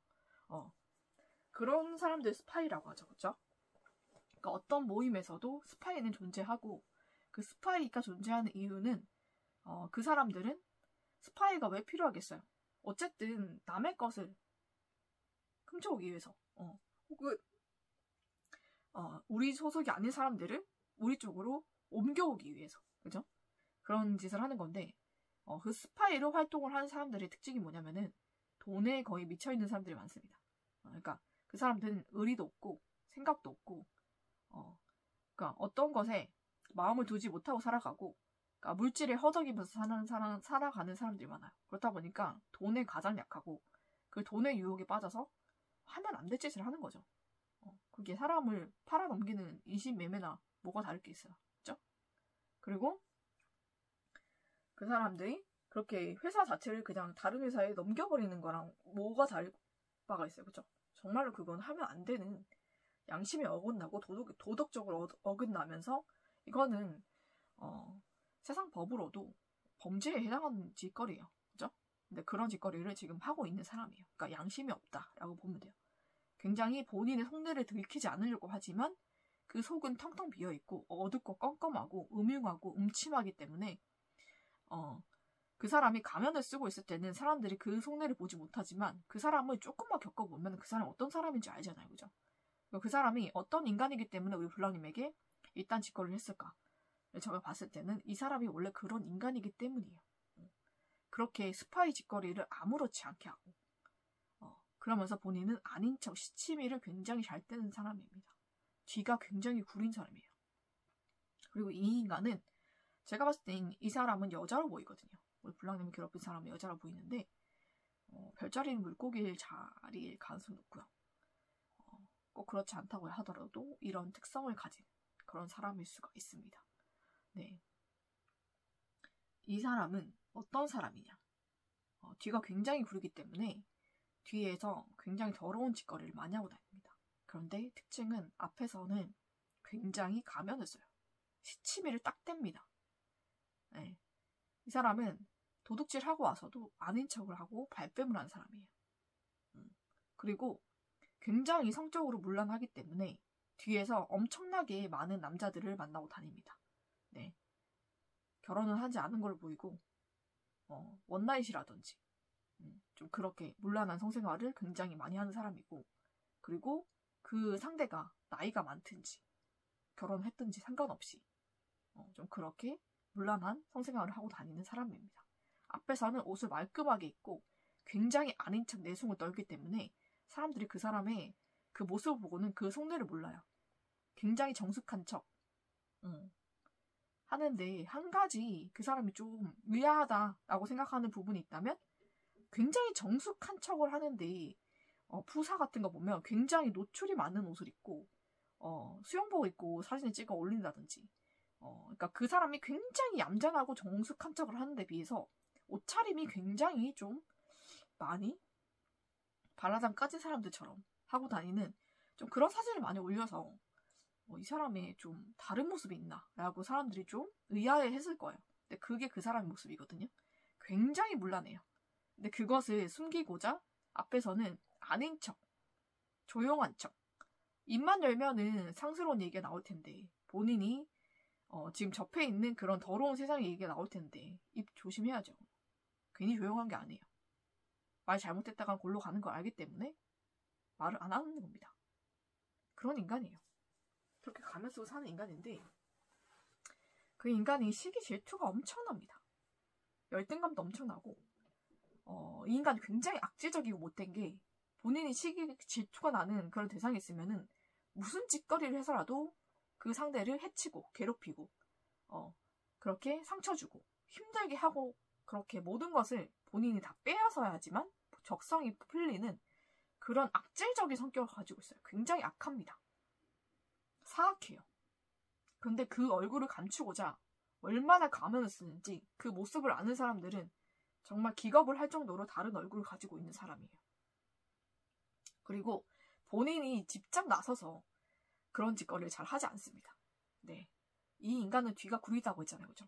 그런 사람들 스파이라고 하죠. 그렇죠? 그러니까 어떤 모임에서도 스파이는 존재하고 그 스파이가 존재하는 이유는 그 사람들은 스파이가 왜 필요하겠어요? 어쨌든 남의 것을 훔쳐오기 위해서 혹은 우리 소속이 아닌 사람들을 우리 쪽으로 옮겨오기 위해서 그죠? 그런 짓을 하는 건데 그 스파이로 활동을 하는 사람들의 특징이 뭐냐면은 돈에 거의 미쳐있는 사람들이 많습니다. 그러니까 그 사람들은 의리도 없고 생각도 없고 그러니까 어떤 것에 마음을 두지 못하고 살아가고 그러니까 물질에 허덕이면서 살아가는 사람들이 많아요. 그렇다 보니까 돈에 가장 약하고 그 돈의 유혹에 빠져서 하면 안 될 짓을 하는 거죠. 그게 사람을 팔아넘기는 인신매매나 뭐가 다를 게 있어요. 그죠? 그리고 그 사람들이 그렇게 회사 자체를 그냥 다른 회사에 넘겨버리는 거랑 뭐가 다를 바가 있어요. 그죠? 정말로 그건 하면 안 되는 양심에 어긋나고 도덕적으로 어긋나면서 이거는 세상 법으로도 범죄에 해당하는 짓거리예요. 그죠? 근데 그런 짓거리를 지금 하고 있는 사람이에요. 그러니까 양심이 없다라고 보면 돼요. 굉장히 본인의 속내를 들키지 않으려고 하지만 그 속은 텅텅 비어있고 어둡고 껌껌하고 음흉하고 음침하기 때문에 그 사람이 가면을 쓰고 있을 때는 사람들이 그 속내를 보지 못하지만 그 사람을 조금만 겪어보면 그 사람이 어떤 사람인지 알잖아요. 그죠? 그 사람이 어떤 인간이기 때문에 우리 블랑님에게 이딴 짓거리를 했을까? 제가 봤을 때는 이 사람이 원래 그런 인간이기 때문이에요. 그렇게 스파이 짓거리를 아무렇지 않게 하고 그러면서 본인은 아닌 척 시치미를 굉장히 잘 떼는 사람입니다. 뒤가 굉장히 구린 사람이에요. 그리고 이 인간은 제가 봤을 때 이 사람은 여자로 보이거든요. 우리 블랑님이 괴롭힌 사람은 여자로 보이는데 별자리는 물고기일 자리일 가능성이 높고요. 꼭 그렇지 않다고 하더라도 이런 특성을 가진 그런 사람일 수가 있습니다. 네, 이 사람은 어떤 사람이냐? 뒤가 굉장히 구리기 때문에 뒤에서 굉장히 더러운 짓거리를 많이 하고 다닙니다. 그런데 특징은 앞에서는 굉장히 가면을 써요. 시치미를 딱 뗍니다. 네. 이 사람은 도둑질하고 와서도 아닌 척을 하고 발뺌을 하는 사람이에요. 그리고 굉장히 성적으로 문란하기 때문에 뒤에서 엄청나게 많은 남자들을 만나고 다닙니다. 네. 결혼은 하지 않은 걸로 보이고 원나잇이라든지 좀 그렇게 문란한 성생활을 굉장히 많이 하는 사람이고 그리고 그 상대가 나이가 많든지 결혼했든지 상관없이 좀 그렇게 문란한 성생활을 하고 다니는 사람입니다. 앞에서는 옷을 말끔하게 입고 굉장히 아닌 척 내숭을 떨기 때문에 사람들이 그 사람의 그 모습을 보고는 그 속내를 몰라요. 굉장히 정숙한 척 하는데 한 가지 그 사람이 좀 의아하다라고 생각하는 부분이 있다면 굉장히 정숙한 척을 하는데 푸사 같은 거 보면 굉장히 노출이 많은 옷을 입고 수영복 입고 사진을 찍어 올린다든지 그러니까 그 사람이 굉장히 얌전하고 정숙한 척을 하는데 비해서 옷차림이 굉장히 좀 많이 발라당 까진 사람들처럼 하고 다니는 좀 그런 사진을 많이 올려서 이 사람의 좀 다른 모습이 있나 라고 사람들이 좀 의아해했을 거예요. 근데 그게 그 사람의 모습이거든요. 굉장히 문란해요. 근데 그것을 숨기고자 앞에서는 아닌 척 조용한 척. 입만 열면은 상스러운 얘기가 나올 텐데 본인이 지금 접해 있는 그런 더러운 세상 얘기가 나올 텐데 입 조심해야죠. 괜히 조용한 게 아니에요. 말 잘못했다간 골로 가는 걸 알기 때문에 말을 안 하는 겁니다. 그런 인간이에요. 그렇게 가면 쓰고 사는 인간인데 그 인간이 시기 질투가 엄청납니다. 열등감도 엄청나고 이 인간이 굉장히 악질적이고 못된 게 본인이 시기 질투가 나는 그런 대상이 있으면은 무슨 짓거리를 해서라도 그 상대를 해치고 괴롭히고 그렇게 상처 주고 힘들게 하고 그렇게 모든 것을 본인이 다 빼앗아야지만 적성이 풀리는 그런 악질적인 성격을 가지고 있어요. 굉장히 악합니다. 사악해요. 근데 그 얼굴을 감추고자 얼마나 가면을 쓰는지 그 모습을 아는 사람들은 정말 기겁을 할 정도로 다른 얼굴을 가지고 있는 사람이에요. 그리고 본인이 직접 나서서 그런 짓거리를 잘 하지 않습니다. 네. 이 인간은 뒤가 구리다고 했잖아요. 그죠?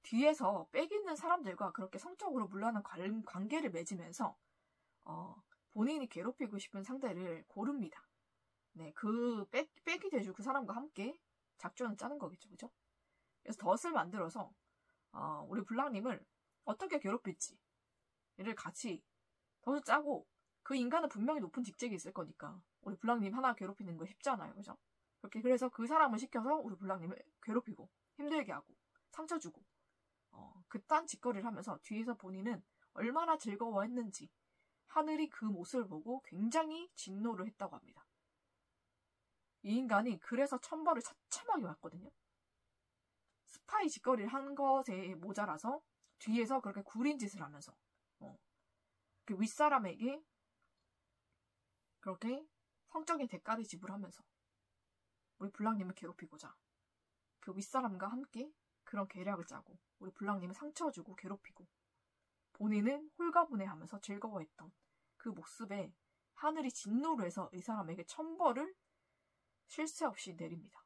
뒤에서 빽 있는 사람들과 그렇게 성적으로 물란한 관계를 맺으면서 본인이 괴롭히고 싶은 상대를 고릅니다. 네, 그 빽이 돼줄 그 사람과 함께 작전을 짜는 거겠죠. 그죠? 그래서 덫을 만들어서 우리 블랑님을 어떻게 괴롭힐지 를 같이 덫을 짜고 그 인간은 분명히 높은 직책이 있을 거니까 우리 블랑님 하나 괴롭히는 거 쉽잖아요. 그죠? 그렇게 그래서 그 사람을 시켜서 우리 블랑님을 괴롭히고 힘들게 하고 상처 주고 그딴 짓거리를 하면서 뒤에서 본인은 얼마나 즐거워했는지 하늘이 그 모습을 보고 굉장히 진노를 했다고 합니다. 이 인간이 그래서 천벌을 처참하게 받거든요. 스파이 짓거리를 한 것에 모자라서 뒤에서 그렇게 구린 짓을 하면서 그 윗사람에게 그렇게 성적인 대가를 지불하면서 우리 블랑님을 괴롭히고자 그 윗사람과 함께 그런 계략을 짜고 우리 블랑님을 상처 주고 괴롭히고 본인은 홀가분해하면서 즐거워했던 그 모습에 하늘이 진노를 해서 이 사람에게 천벌을 쉴 새 없이 내립니다.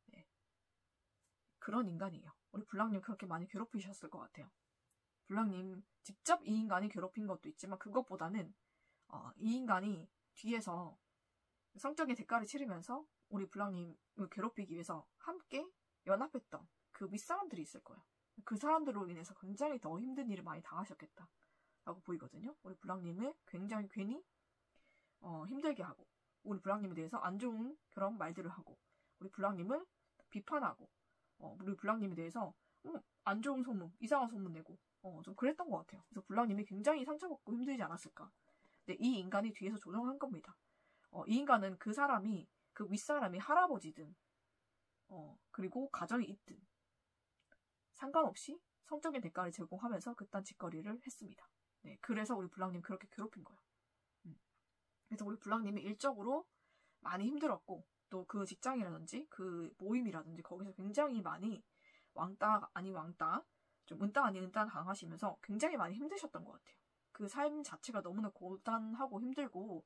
네. 그런 인간이에요. 우리 블랑님 그렇게 많이 괴롭히셨을 것 같아요. 블랑님 직접 이 인간이 괴롭힌 것도 있지만 그것보다는 이 인간이 뒤에서 성적인 대가를 치르면서 우리 블랑님을 괴롭히기 위해서 함께 연합했던 그 윗사람들이 있을 거예요. 그 사람들로 인해서 굉장히 더 힘든 일을 많이 당하셨겠다라고 보이거든요. 우리 블랑님을 굉장히 괜히 힘들게 하고 우리 블랑님에 대해서 안 좋은 그런 말들을 하고 우리 블랑님을 비판하고 우리 블랑님에 대해서 안 좋은 소문, 이상한 소문 내고 좀 그랬던 것 같아요. 그래서 블랑님이 굉장히 상처받고 힘들지 않았을까. 근데 이 인간이 뒤에서 조정한 겁니다. 이 인간은 그 사람이 그 윗사람이 할아버지든 그리고 가정이 있든 상관없이 성적인 대가를 제공하면서 그딴 짓거리를 했습니다. 네, 그래서 우리 블랑님 그렇게 괴롭힌 거예요. 그래서 우리 블랑님이 일적으로 많이 힘들었고 또 그 직장이라든지 그 모임이라든지 거기서 굉장히 많이 왕따 아닌 왕따 좀 은따 아닌 은따 당하시면서 굉장히 많이 힘드셨던 것 같아요. 그 삶 자체가 너무나 고단하고 힘들고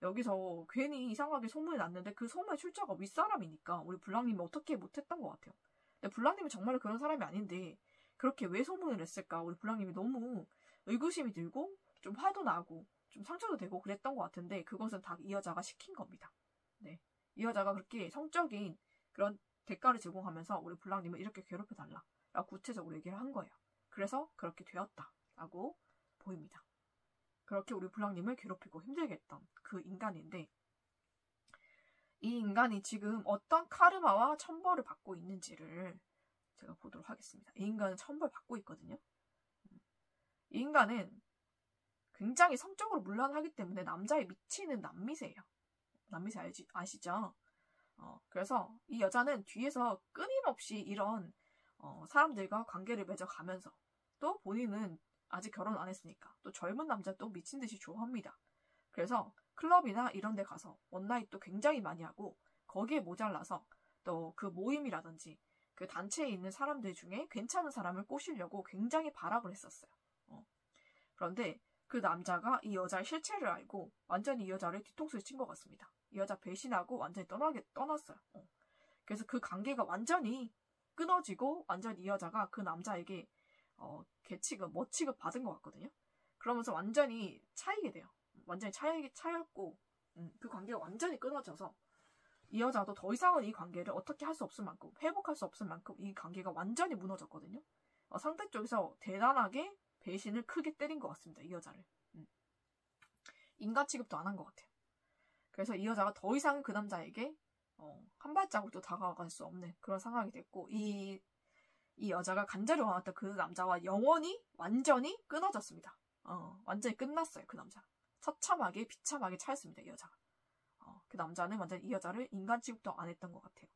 여기서 괜히 이상하게 소문이 났는데 그 소문의 출처가 윗사람이니까 우리 블랑님이 어떻게 못했던 것 같아요. 근데 블랑님은 정말 그런 사람이 아닌데 그렇게 왜 소문을 냈을까? 우리 블랑님이 너무 의구심이 들고 좀 화도 나고 좀 상처도 되고 그랬던 것 같은데 그것은 다 이 여자가 시킨 겁니다. 네, 이 여자가 그렇게 성적인 그런 대가를 제공하면서 우리 블랑님을 이렇게 괴롭혀달라 라고 구체적으로 얘기를 한 거예요. 그래서 그렇게 되었다라고 보입니다. 그렇게 우리 블랑님을 괴롭히고 힘들게 했던 그 인간인데 이 인간이 지금 어떤 카르마와 천벌을 받고 있는지를 제가 보도록 하겠습니다. 이 인간은 천벌 받고 있거든요. 이 인간은 굉장히 성적으로 문란하기 때문에 남자에 미치는 남미세예요. 남미세 아시죠? 그래서 이 여자는 뒤에서 끊임없이 이런 사람들과 관계를 맺어가면서 또 본인은 아직 결혼 안 했으니까 또 젊은 남자 또 미친 듯이 좋아합니다. 그래서 클럽이나 이런 데 가서 원나잇도 굉장히 많이 하고 거기에 모자라서 또 그 모임이라든지 그 단체에 있는 사람들 중에 괜찮은 사람을 꼬시려고 굉장히 발악을 했었어요. 그런데 그 남자가 이 여자의 실체를 알고 완전히 이 여자를 뒤통수에 친 것 같습니다. 이 여자 배신하고 완전히 떠났어요. 그래서 그 관계가 완전히 끊어지고 완전히 이 여자가 그 남자에게 머취급 받은 것 같거든요. 그러면서 완전히 차이게 돼요. 완전히 차였고 그 관계가 완전히 끊어져서 이 여자도 더 이상은 이 관계를 어떻게 할 수 없을 만큼, 회복할 수 없을 만큼 이 관계가 완전히 무너졌거든요. 상대 쪽에서 대단하게 배신을 크게 때린 것 같습니다. 이 여자를. 인간 취급도 안 한 것 같아요. 그래서 이 여자가 더 이상 그 남자에게 한 발자국도 다가갈 수 없는 그런 상황이 됐고, 이 여자가 간절히 원했던 그 남자와 영원히 완전히 끊어졌습니다. 완전히 끝났어요. 그 남자. 처참하게 비참하게 차였습니다. 이 여자가. 그 남자는 완전히 이 여자를 인간 취급도 안 했던 것 같아요.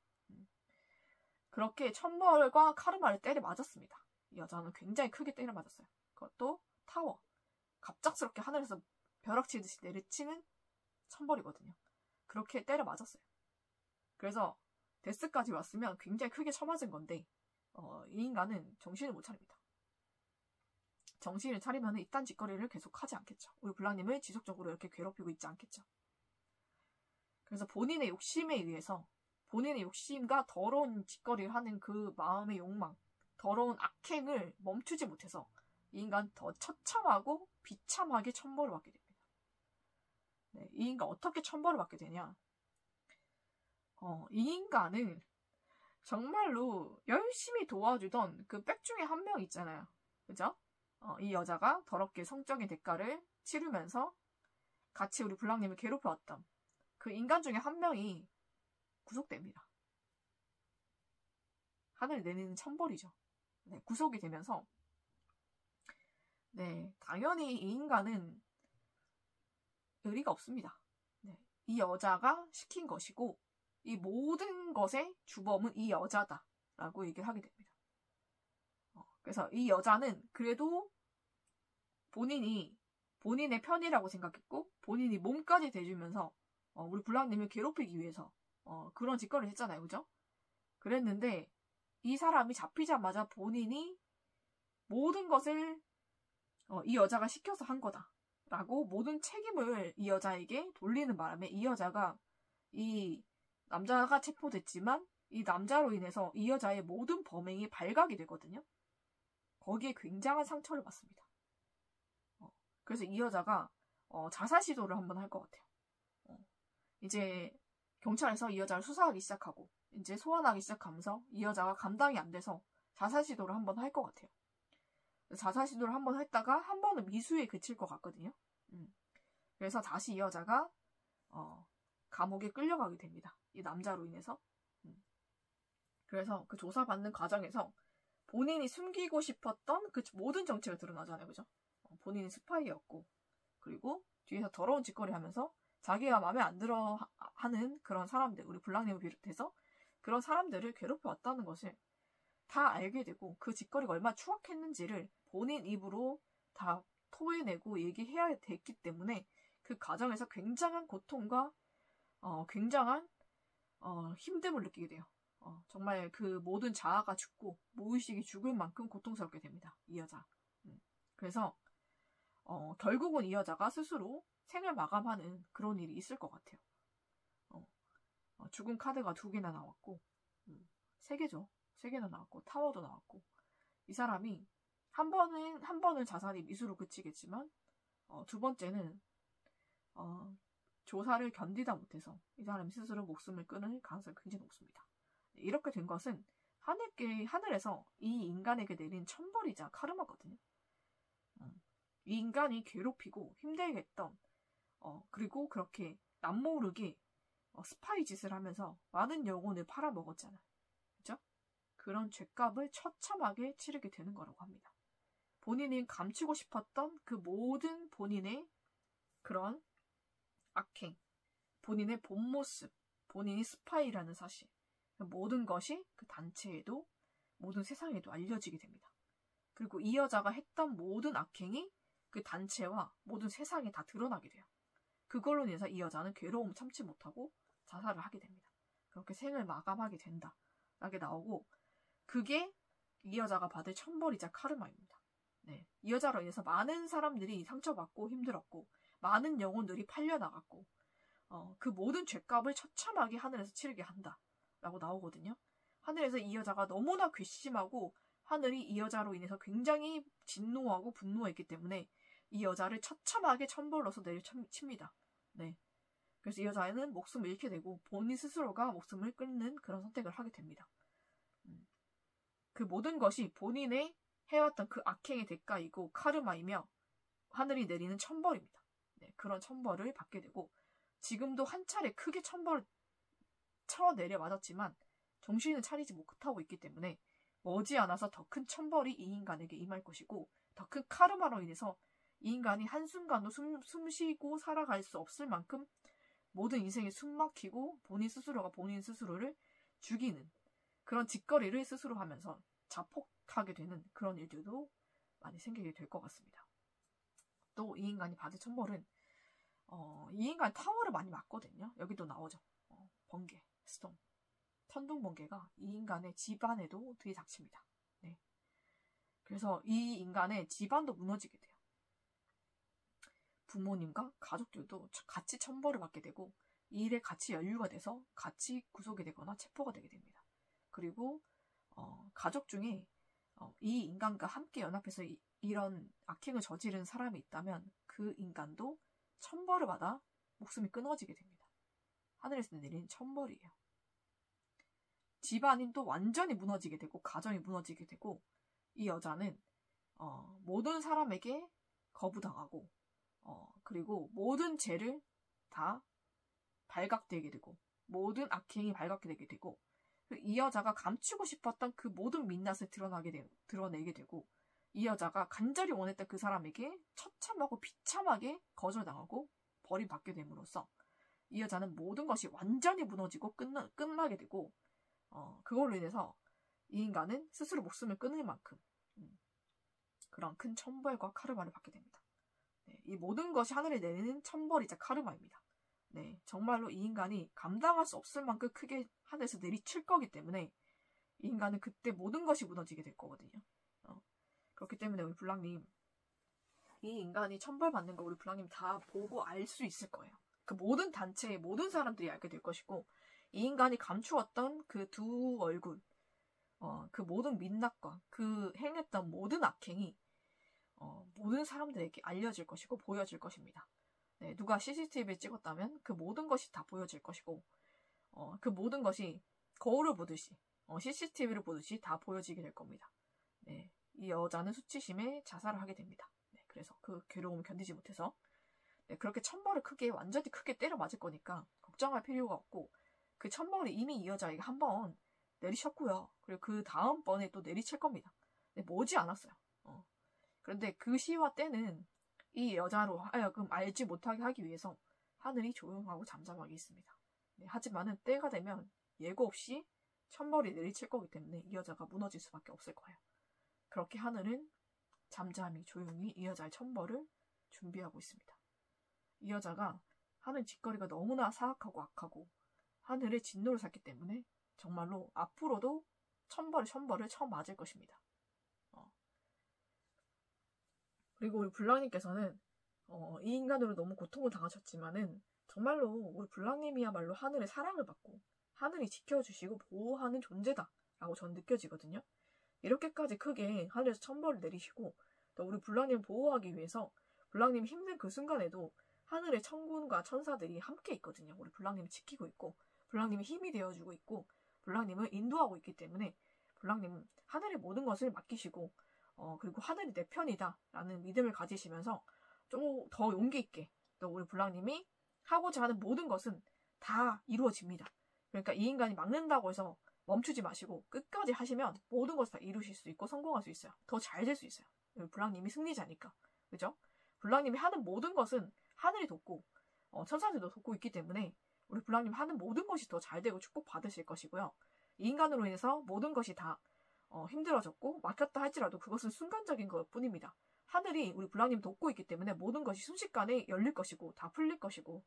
그렇게 천벌과 카르마를 때려 맞았습니다. 이 여자는 굉장히 크게 때려 맞았어요. 그것도 타워. 갑작스럽게 하늘에서 벼락치듯이 내리치는 천벌이거든요. 그렇게 때려 맞았어요. 그래서 데스까지 왔으면 굉장히 크게 쳐맞은 건데 이 인간은 정신을 못 차립니다. 정신을 차리면 이딴 짓거리를 계속 하지 않겠죠. 우리 블랑님을 지속적으로 이렇게 괴롭히고 있지 않겠죠. 그래서 본인의 욕심에 의해서 본인의 욕심과 더러운 짓거리를 하는 그 마음의 욕망, 더러운 악행을 멈추지 못해서 이 인간 더 처참하고 비참하게 천벌을 받게 됩니다. 네, 이 인간 어떻게 천벌을 받게 되냐? 이 인간은 정말로 열심히 도와주던 그 백 중에 한 명 있잖아요. 그죠? 이 여자가 더럽게 성적인 대가를 치르면서 같이 우리 블랑님을 괴롭혀왔던 그 인간 중에 한 명이 구속됩니다. 하늘 내리는 천벌이죠. 네, 구속이 되면서 네, 당연히 이 인간은 의리가 없습니다. 네, 이 여자가 시킨 것이고 이 모든 것의 주범은 이 여자다라고 얘기를 하게 됩니다. 그래서 이 여자는 그래도 본인의 편이라고 생각했고 본인이 몸까지 대주면서 우리 블랑님을 괴롭히기 위해서 그런 짓거리를 했잖아요. 그죠? 그랬는데 이 사람이 잡히자마자 본인이 모든 것을 이 여자가 시켜서 한 거다라고 모든 책임을 이 여자에게 돌리는 바람에 이 여자가 이 남자가 체포됐지만 이 남자로 인해서 이 여자의 모든 범행이 발각이 되거든요. 거기에 굉장한 상처를 받습니다. 그래서 이 여자가 자살 시도를 한번 할 것 같아요. 이제 경찰에서 이 여자를 수사하기 시작하고 이제 소환하기 시작하면서 이 여자가 감당이 안 돼서 자살 시도를 한번 할 것 같아요. 자살 시도를 한번 했다가 한 번은 미수에 그칠 것 같거든요. 그래서 다시 이 여자가 감옥에 끌려가게 됩니다. 이 남자로 인해서. 그래서 그 조사받는 과정에서 본인이 숨기고 싶었던 그 모든 정체가 드러나잖아요. 그죠? 본인이 스파이였고 그리고 뒤에서 더러운 짓거리 하면서 자기가 마음에 안 들어 하는 그런 사람들, 우리 블랑님을 비롯해서 그런 사람들을 괴롭혀왔다는 것을 다 알게 되고 그 짓거리가 얼마나 추악했는지를 본인 입으로 다 토해내고 얘기해야 됐기 때문에 그 과정에서 굉장한 고통과 굉장한 힘듦을 느끼게 돼요. 정말 그 모든 자아가 죽고 무의식이 죽을 만큼 고통스럽게 됩니다. 이 여자. 그래서 결국은 이 여자가 스스로 생을 마감하는 그런 일이 있을 것 같아요. 죽은 카드가 2개나 나왔고 3개죠. 3개나 나왔고 타워도 나왔고 이 사람이 한 번은 자살이 미수로 그치겠지만 두 번째는 조사를 견디다 못해서 이 사람이 스스로 목숨을 끊을 가능성이 굉장히 높습니다. 이렇게 된 것은 하늘에서 이 인간에게 내린 천벌이자 카르마거든요. 이 인간이 괴롭히고 힘들게 했던 그리고 그렇게 남모르게 스파이 짓을 하면서 많은 영혼을 팔아먹었잖아요. 그죠? 그런 죄값을 처참하게 치르게 되는 거라고 합니다. 본인이 감추고 싶었던 그 모든 본인의 그런 악행, 본인의 본 모습, 본인이 스파이라는 사실, 모든 것이 그 단체에도 모든 세상에도 알려지게 됩니다. 그리고 이 여자가 했던 모든 악행이 그 단체와 모든 세상에 다 드러나게 돼요. 그걸로 인해서 이 여자는 괴로움 참지 못하고 자살을 하게 됩니다. 그렇게 생을 마감하게 된다. 라게 나오고 그게 이 여자가 받을 천벌이자 카르마입니다. 네, 이 여자로 인해서 많은 사람들이 상처받고 힘들었고 많은 영혼들이 팔려나갔고 그 모든 죄값을 처참하게 하늘에서 치르게 한다. 라고 나오거든요. 하늘에서 이 여자가 너무나 괘씸하고 하늘이 이 여자로 인해서 굉장히 진노하고 분노했기 때문에 이 여자를 처참하게 천벌로서 내려칩니다. 네. 그래서 이 여자애는 목숨을 잃게 되고 본인 스스로가 목숨을 끊는 그런 선택을 하게 됩니다. 그 모든 것이 본인의 해왔던 그 악행의 대가이고 카르마이며 하늘이 내리는 천벌입니다. 네, 그런 천벌을 받게 되고 지금도 한 차례 크게 천벌을 쳐내려 맞았지만 정신은 차리지 못하고 있기 때문에 머지않아서 더 큰 천벌이 이 인간에게 임할 것이고 더 큰 카르마로 인해서 이 인간이 한순간도 숨쉬고 살아갈 수 없을 만큼 모든 인생이 숨막히고 본인 스스로가 본인 스스로를 죽이는 그런 짓거리를 스스로 하면서 자폭하게 되는 그런 일들도 많이 생기게 될 것 같습니다. 또 이 인간이 받을 천벌은 이 인간 타워를 많이 맞거든요. 여기도 나오죠. 번개, 스톰, 천둥 번개가 이 인간의 집안에도 들이닥칩니다. 네. 그래서 이 인간의 집안도 무너지게 돼요. 부모님과 가족들도 같이 천벌을 받게 되고 이 일에 같이 연루가 돼서 같이 구속이 되거나 체포가 되게 됩니다. 그리고 가족 중에 이 인간과 함께 연합해서 이런 악행을 저지른 사람이 있다면 그 인간도 천벌을 받아 목숨이 끊어지게 됩니다. 하늘에서 내린 천벌이에요. 집안이 또 완전히 무너지게 되고 가정이 무너지게 되고 이 여자는 모든 사람에게 거부당하고 그리고 모든 죄를 다 발각되게 되고 모든 악행이 발각되게 되고 이 여자가 감추고 싶었던 그 모든 민낯을 드러내게 되고 이 여자가 간절히 원했던 그 사람에게 처참하고 비참하게 거절당하고 버림받게 됨으로써 이 여자는 모든 것이 완전히 무너지고 끝나게 되고 그걸로 인해서 이 인간은 스스로 목숨을 끊을 만큼 그런 큰 천벌과 카르마를 받게 됩니다. 네, 이 모든 것이 하늘에 내리는 천벌이자 카르마입니다. 네, 정말로 이 인간이 감당할 수 없을 만큼 크게 하늘에서 내리칠 거기 때문에 이 인간은 그때 모든 것이 무너지게 될 거거든요. 그렇기 때문에 우리 블랑님 이 인간이 천벌받는 거 우리 블랑님 다 보고 알 수 있을 거예요. 그 모든 단체의 모든 사람들이 알게 될 것이고 이 인간이 감추었던 그 두 얼굴 그 모든 민낯과 그 행했던 모든 악행이 모든 사람들에게 알려질 것이고 보여질 것입니다. 네, 누가 CCTV를 찍었다면 그 모든 것이 다 보여질 것이고 그 모든 것이 거울을 보듯이 CCTV를 보듯이 다 보여지게 될 겁니다. 네, 이 여자는 수치심에 자살을 하게 됩니다. 네, 그래서 그 괴로움을 견디지 못해서 네, 그렇게 천벌을 완전히 크게 때려 맞을 거니까 걱정할 필요가 없고 그 천벌이 이미 이 여자에게 한 번 내리쳤고요. 그리고 그 다음번에 또 내리칠 겁니다. 네, 머지 않았어요. 그런데 그 시와 때는 이 여자로 하여금 알지 못하게 하기 위해서 하늘이 조용하고 잠잠하게 있습니다. 네, 하지만은 때가 되면 예고 없이 천벌이 내리칠 거기 때문에 이 여자가 무너질 수밖에 없을 거예요. 그렇게 하늘은 잠잠히 조용히 이 여자의 천벌을 준비하고 있습니다. 이 여자가 하는 짓거리가 너무나 사악하고 악하고 하늘의 진노를 샀기 때문에 정말로 앞으로도 천벌을 처음 맞을 것입니다. 그리고 우리 블랑님께서는 이 인간으로 너무 고통을 당하셨지만은 정말로 우리 블랑님이야말로 하늘의 사랑을 받고 하늘이 지켜주시고 보호하는 존재다라고 저는 느껴지거든요. 이렇게까지 크게 하늘에서 천벌을 내리시고 또 우리 블랑님을 보호하기 위해서 블랑님이 힘든 그 순간에도 하늘의 천군과 천사들이 함께 있거든요. 우리 블랑님을 지키고 있고 블랑님이 힘이 되어주고 있고 블랑님을 인도하고 있기 때문에 블랑님은 하늘의 모든 것을 맡기시고 그리고 하늘이 내 편이다 라는 믿음을 가지시면서 좀 더 용기 있게 또 우리 블랑님이 하고자 하는 모든 것은 다 이루어집니다. 그러니까 이 인간이 막는다고 해서 멈추지 마시고 끝까지 하시면 모든 것을 다 이루실 수 있고 성공할 수 있어요. 더 잘 될 수 있어요. 블랑님이 승리자니까. 그죠? 블랑님이 하는 모든 것은 하늘이 돕고 천사들도 돕고 있기 때문에 우리 블랑님 하는 모든 것이 더 잘 되고 축복받으실 것이고요. 이 인간으로 인해서 모든 것이 다 힘들어졌고 막혔다 할지라도 그것은 순간적인 것 뿐입니다. 하늘이 우리 블랑님 돕고 있기 때문에 모든 것이 순식간에 열릴 것이고 다 풀릴 것이고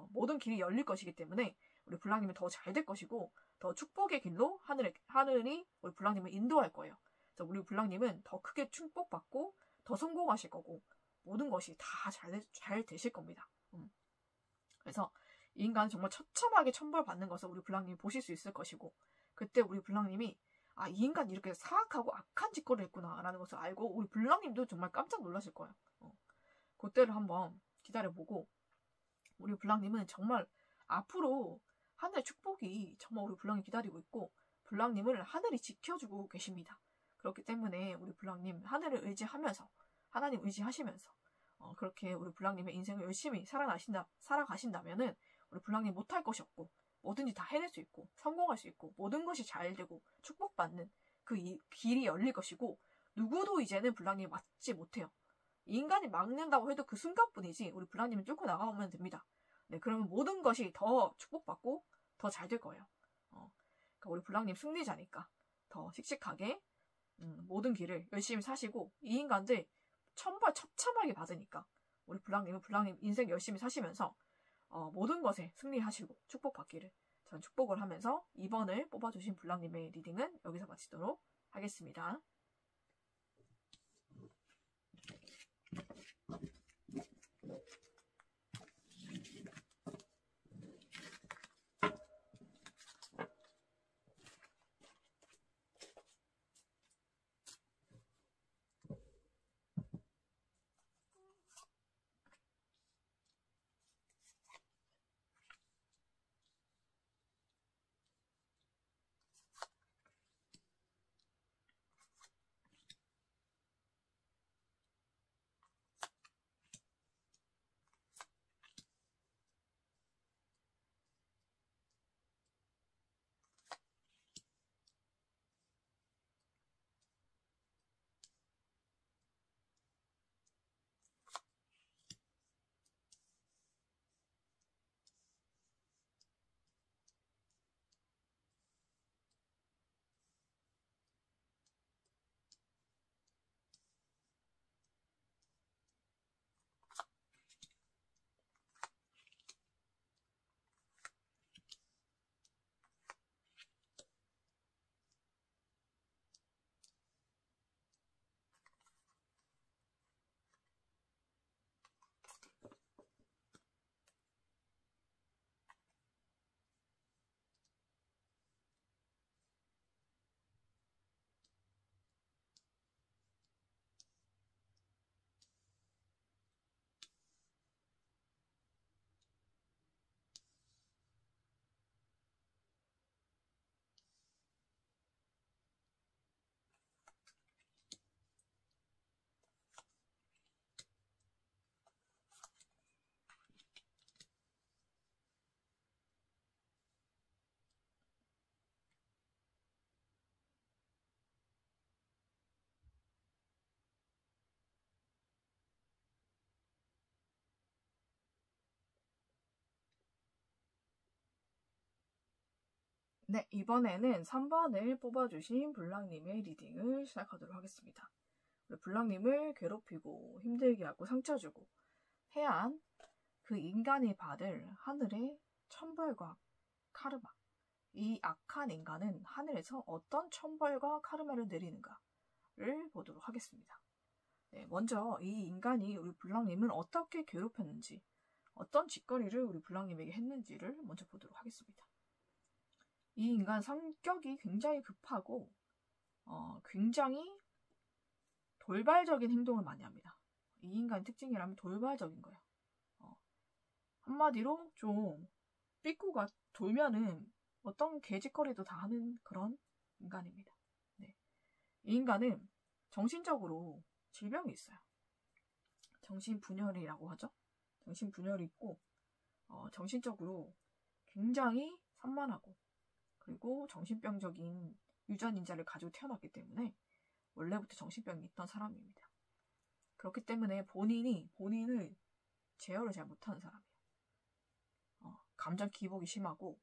모든 길이 열릴 것이기 때문에 우리 블랑님이 더 잘 될 것이고 더 축복의 길로 하늘이 우리 블랑님을 인도할 거예요. 그래서 우리 블랑님은 더 크게 축복받고 더 성공하실 거고 모든 것이 다 잘 되실 겁니다. 그래서 이 인간은 정말 처참하게 천벌받는 것을 우리 블랑님이 보실 수 있을 것이고 그때 우리 블랑님이 이 인간 이렇게 사악하고 악한 짓거리를 했구나 라는 것을 알고 우리 블랑님도 정말 깜짝 놀라실 거예요. 그때를 한번 기다려보고 우리 블랑님은 정말 앞으로 하늘의 축복이 정말 우리 블랑님 기다리고 있고 블랑님을 하늘이 지켜주고 계십니다. 그렇기 때문에 우리 블랑님 하늘을 의지하면서 하나님 의지하시면서 그렇게 우리 블랑님의 인생을 열심히 살아가신다면은 우리 블랑님 못할 것이 없고 뭐든지 다 해낼 수 있고 성공할 수 있고 모든 것이 잘 되고 축복받는 그 길이 열릴 것이고 누구도 이제는 블랑님 막지 못해요. 인간이 막는다고 해도 그 순간뿐이지 우리 블랑님은 뚫고 나가면 됩니다. 네, 그러면 모든 것이 더 축복받고 더 잘 될 거예요. 그러니까 우리 블랑님 승리자니까 더 씩씩하게 모든 길을 열심히 사시고 이 인간들 천벌 처참하게 받으니까 우리 블랑님은 블랑님 인생 열심히 사시면서 모든 것에 승리하시고 축복받기를 전 축복을 하면서 2번을 뽑아주신 블랑님의 리딩은 여기서 마치도록 하겠습니다. 네, 이번에는 3번을 뽑아주신 블랑님의 리딩을 시작하도록 하겠습니다. 블랑님을 괴롭히고 힘들게 하고 상처 주고 해한 그 인간이 받을 하늘의 천벌과 카르마. 이 악한 인간은 하늘에서 어떤 천벌과 카르마를 내리는가를 보도록 하겠습니다. 네, 먼저 이 인간이 우리 블랑님을 어떻게 괴롭혔는지 어떤 짓거리를 우리 블랑님에게 했는지를 먼저 보도록 하겠습니다. 이 인간 성격이 굉장히 급하고 굉장히 돌발적인 행동을 많이 합니다. 이 인간의 특징이라면 돌발적인 거예요. 한마디로 좀 삐꾸가 돌면은 어떤 개짓거리도 다 하는 그런 인간입니다. 네. 이 인간은 정신적으로 질병이 있어요. 정신분열이라고 하죠. 정신분열이 있고 정신적으로 굉장히 산만하고 그리고 정신병적인 유전인자를 가지고 태어났기 때문에 원래부터 정신병이 있던 사람입니다. 그렇기 때문에 본인을 제어를 잘 못하는 사람이에요. 감정 기복이 심하고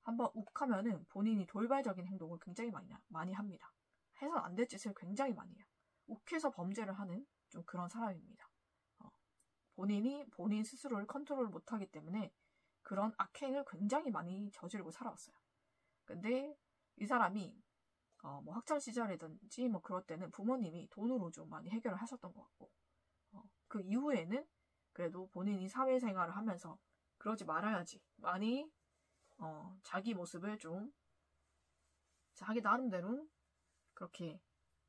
한번 욱하면은 본인이 돌발적인 행동을 굉장히 많이 합니다. 해선 안 될 짓을 굉장히 많이 해요. 욱해서 범죄를 하는 좀 그런 사람입니다. 본인 스스로를 컨트롤 못하기 때문에 그런 악행을 굉장히 많이 저지르고 살아왔어요. 근데 이 사람이 뭐 학창 시절이든지 뭐 그럴 때는 부모님이 돈으로 좀 많이 해결을 하셨던 것 같고 그 이후에는 그래도 본인이 사회생활을 하면서 그러지 말아야지 많이 자기 모습을 좀 자기 나름대로 그렇게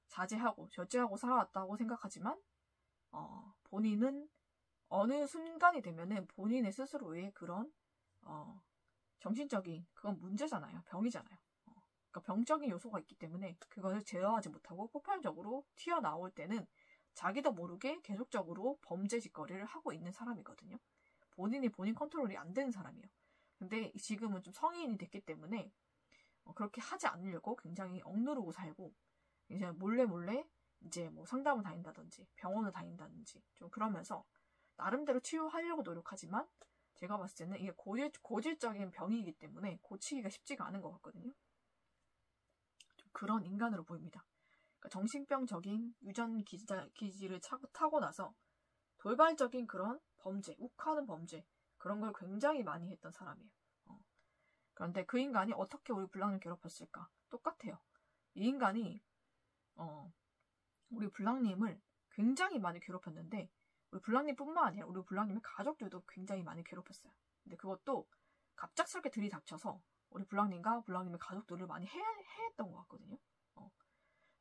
자제하고 절제하고 살아왔다고 생각하지만 본인은 어느 순간이 되면은 본인의 스스로의 그런 정신적인 그건 문제잖아요. 병이잖아요. 그러니까 병적인 요소가 있기 때문에 그것을 제어하지 못하고 폭발적으로 튀어나올 때는 자기도 모르게 계속적으로 범죄 짓거리를 하고 있는 사람이거든요. 본인이 본인 컨트롤이 안 되는 사람이에요. 근데 지금은 좀 성인이 됐기 때문에 그렇게 하지 않으려고 굉장히 억누르고 살고 이제 몰래 이제 뭐 상담을 다닌다든지 병원을 다닌다든지 좀 그러면서 나름대로 치유하려고 노력하지만 제가 봤을 때는 이게 고질적인 병이기 때문에 고치기가 쉽지가 않은 것 같거든요. 좀 그런 인간으로 보입니다. 그러니까 정신병적인 유전 기질을 타고 나서 돌발적인 그런 범죄, 욱하는 범죄 그런 걸 굉장히 많이 했던 사람이에요. 그런데 그 인간이 어떻게 우리 블랑님을 괴롭혔을까? 똑같아요. 이 인간이 우리 블랑님을 굉장히 많이 괴롭혔는데 우리 블랑님뿐만 아니라 우리 블랑님의 가족들도 굉장히 많이 괴롭혔어요. 근데 그것도 갑작스럽게 들이닥쳐서 우리 블랑님과 블랑님의 가족들을 많이 해했던 것 같거든요.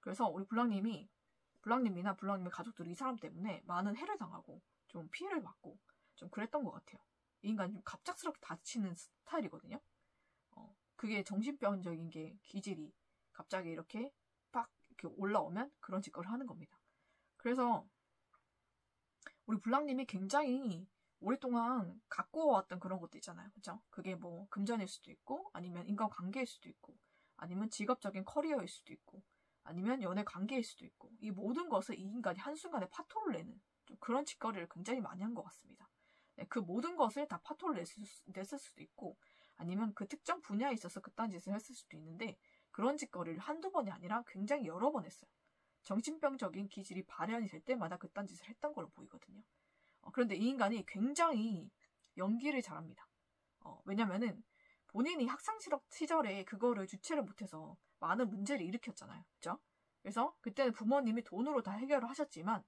그래서 우리 블랑님이나 블랑님의 가족들이 이 사람 때문에 많은 해를 당하고 좀 피해를 받고 좀 그랬던 것 같아요. 이 인간이 좀 갑작스럽게 다치는 스타일이거든요. 그게 정신병적인 게 기질이 갑자기 이렇게 빡 이렇게 올라오면 그런 짓거리를 하는 겁니다. 그래서 우리 블랑님이 굉장히 오랫동안 갖고 왔던 그런 것도 있잖아요. 그죠? 그게 뭐 금전일 수도 있고 아니면 인간관계일 수도 있고 아니면 직업적인 커리어일 수도 있고 아니면 연애 관계일 수도 있고 이 모든 것을 이 인간이 한순간에 파토를 내는 좀 그런 짓거리를 굉장히 많이 한 것 같습니다. 네, 그 모든 것을 다 파토를 냈을 수도 있고 아니면 그 특정 분야에 있어서 그딴 짓을 했을 수도 있는데 그런 짓거리를 한두 번이 아니라 굉장히 여러 번 했어요. 정신병적인 기질이 발현이 될 때마다 그딴 짓을 했던 걸로 보이거든요. 그런데 이 인간이 굉장히 연기를 잘합니다. 왜냐면은 본인이 학창 시절에 그거를 주체를 못해서 많은 문제를 일으켰잖아요. 그죠? 그래서 그때는 부모님이 돈으로 다 해결을 하셨지만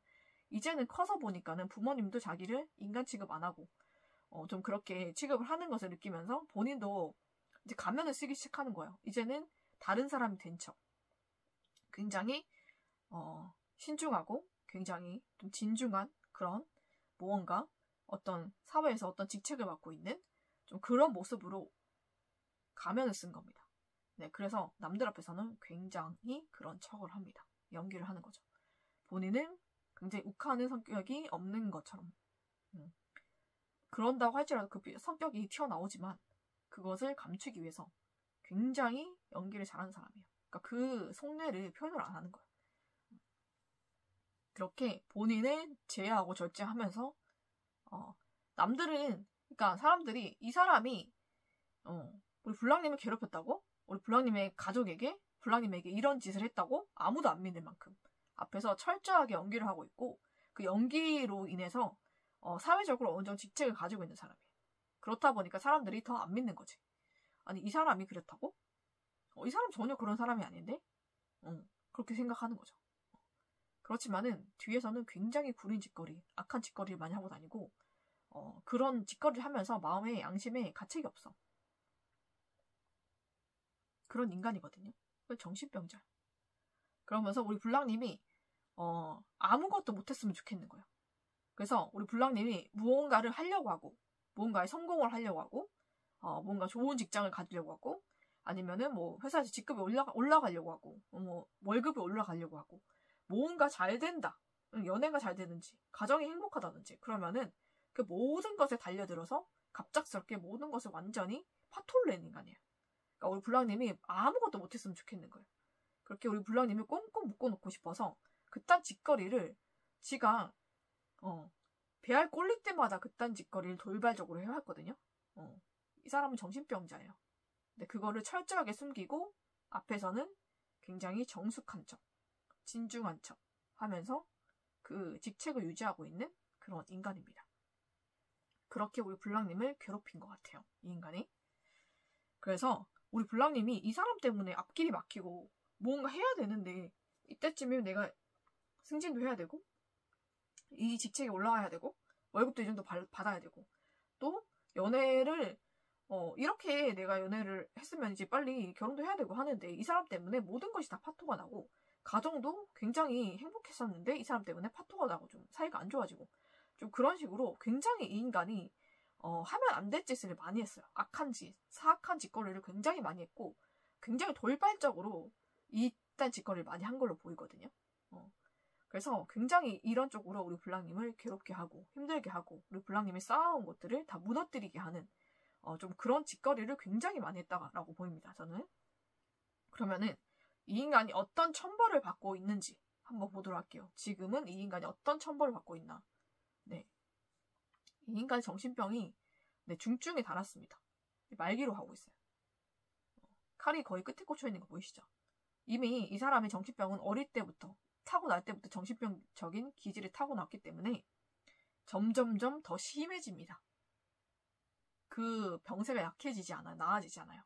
이제는 커서 보니까는 부모님도 자기를 인간 취급 안 하고 좀 그렇게 취급을 하는 것을 느끼면서 본인도 이제 가면을 쓰기 시작하는 거예요. 이제는 다른 사람이 된 척. 굉장히 신중하고 굉장히 좀 진중한 그런 무언가 어떤 사회에서 어떤 직책을 맡고 있는 좀 그런 모습으로 가면을 쓴 겁니다. 네, 그래서 남들 앞에서는 굉장히 그런 척을 합니다. 연기를 하는 거죠. 본인은 굉장히 욱하는 성격이 없는 것처럼. 그런다고 할지라도 그 성격이 튀어나오지만 그것을 감추기 위해서 굉장히 연기를 잘하는 사람이에요. 그러니까 그 속내를 표현을 안 하는 거예요. 그렇게 본인을 제어하고 절제하면서 남들은 그러니까 사람들이 이 사람이 우리 블랑님을 괴롭혔다고? 우리 블랑님의 가족에게 블랑님에게 이런 짓을 했다고? 아무도 안 믿을 만큼 앞에서 철저하게 연기를 하고 있고 그 연기로 인해서 사회적으로 어느 정도 직책을 가지고 있는 사람이에요. 그렇다 보니까 사람들이 더 안 믿는 거지. 아니 이 사람이 그랬다고? 이 사람 전혀 그런 사람이 아닌데? 그렇게 생각하는 거죠. 그렇지만은 뒤에서는 굉장히 구린 짓거리, 악한 짓거리를 많이 하고 다니고 그런 짓거리를 하면서 마음에 양심에 가책이 없어. 그런 인간이거든요. 정신병자. 그러면서 우리 블랑님이 아무것도 못했으면 좋겠는 거예요. 그래서 우리 블랑님이 무언가를 하려고 하고 무언가에 성공을 하려고 하고 뭔가 좋은 직장을 가지려고 하고 아니면은 뭐 회사에서 직급이 올라가려고 하고 뭐 월급이 올라가려고 하고 뭔가 잘 된다. 연애가 잘 되는지 가정이 행복하다든지 그러면은 그 모든 것에 달려들어서 갑작스럽게 모든 것을 완전히 파토를 내는 인간이에요. 그러니까 우리 블랑님이 아무것도 못했으면 좋겠는 거예요. 그렇게 우리 블랑님을 꽁꽁 묶어놓고 싶어서 그딴 짓거리를 지가 배알 꼴릴 때마다 그딴 짓거리를 돌발적으로 해왔거든요. 이 사람은 정신병자예요. 근데 그거를 철저하게 숨기고 앞에서는 굉장히 정숙한 척, 진중한 척 하면서 그 직책을 유지하고 있는 그런 인간입니다. 그렇게 우리 블랑님을 괴롭힌 것 같아요. 이 인간이. 그래서 우리 블랑님이 이 사람 때문에 앞길이 막히고 뭔가 해야 되는데 이때쯤이면 내가 승진도 해야 되고 이 직책에 올라가야 되고 월급도 이 정도 받아야 되고 또 연애를 이렇게 내가 연애를 했으면 이제 빨리 결혼도 해야 되고 하는데 이 사람 때문에 모든 것이 다 파토가 나고 가정도 굉장히 행복했었는데 이 사람 때문에 파토가 나고 좀 사이가 안 좋아지고 좀 그런 식으로 굉장히 이 인간이 하면 안 될 짓을 많이 했어요. 악한 짓, 사악한 짓거리를 굉장히 많이 했고 굉장히 돌발적으로 이딴 짓거리를 많이 한 걸로 보이거든요. 그래서 굉장히 이런 쪽으로 우리 블랑님을 괴롭게 하고 힘들게 하고 우리 블랑님이 쌓아온 것들을 다 무너뜨리게 하는 좀 그런 짓거리를 굉장히 많이 했다라고 보입니다. 저는. 그러면은 이 인간이 어떤 천벌을 받고 있는지 한번 보도록 할게요. 지금은 이 인간이 어떤 천벌을 받고 있나. 네. 이 인간의 정신병이 중증에 달았습니다. 말기로 하고 있어요. 칼이 거의 끝에 꽂혀 있는 거 보이시죠? 이미 이 사람의 정신병은 어릴 때부터 타고날 때부터 정신병적인 기질이 타고났기 때문에 점점점 더 심해집니다. 그 병세가 약해지지 않아요. 나아지지 않아요.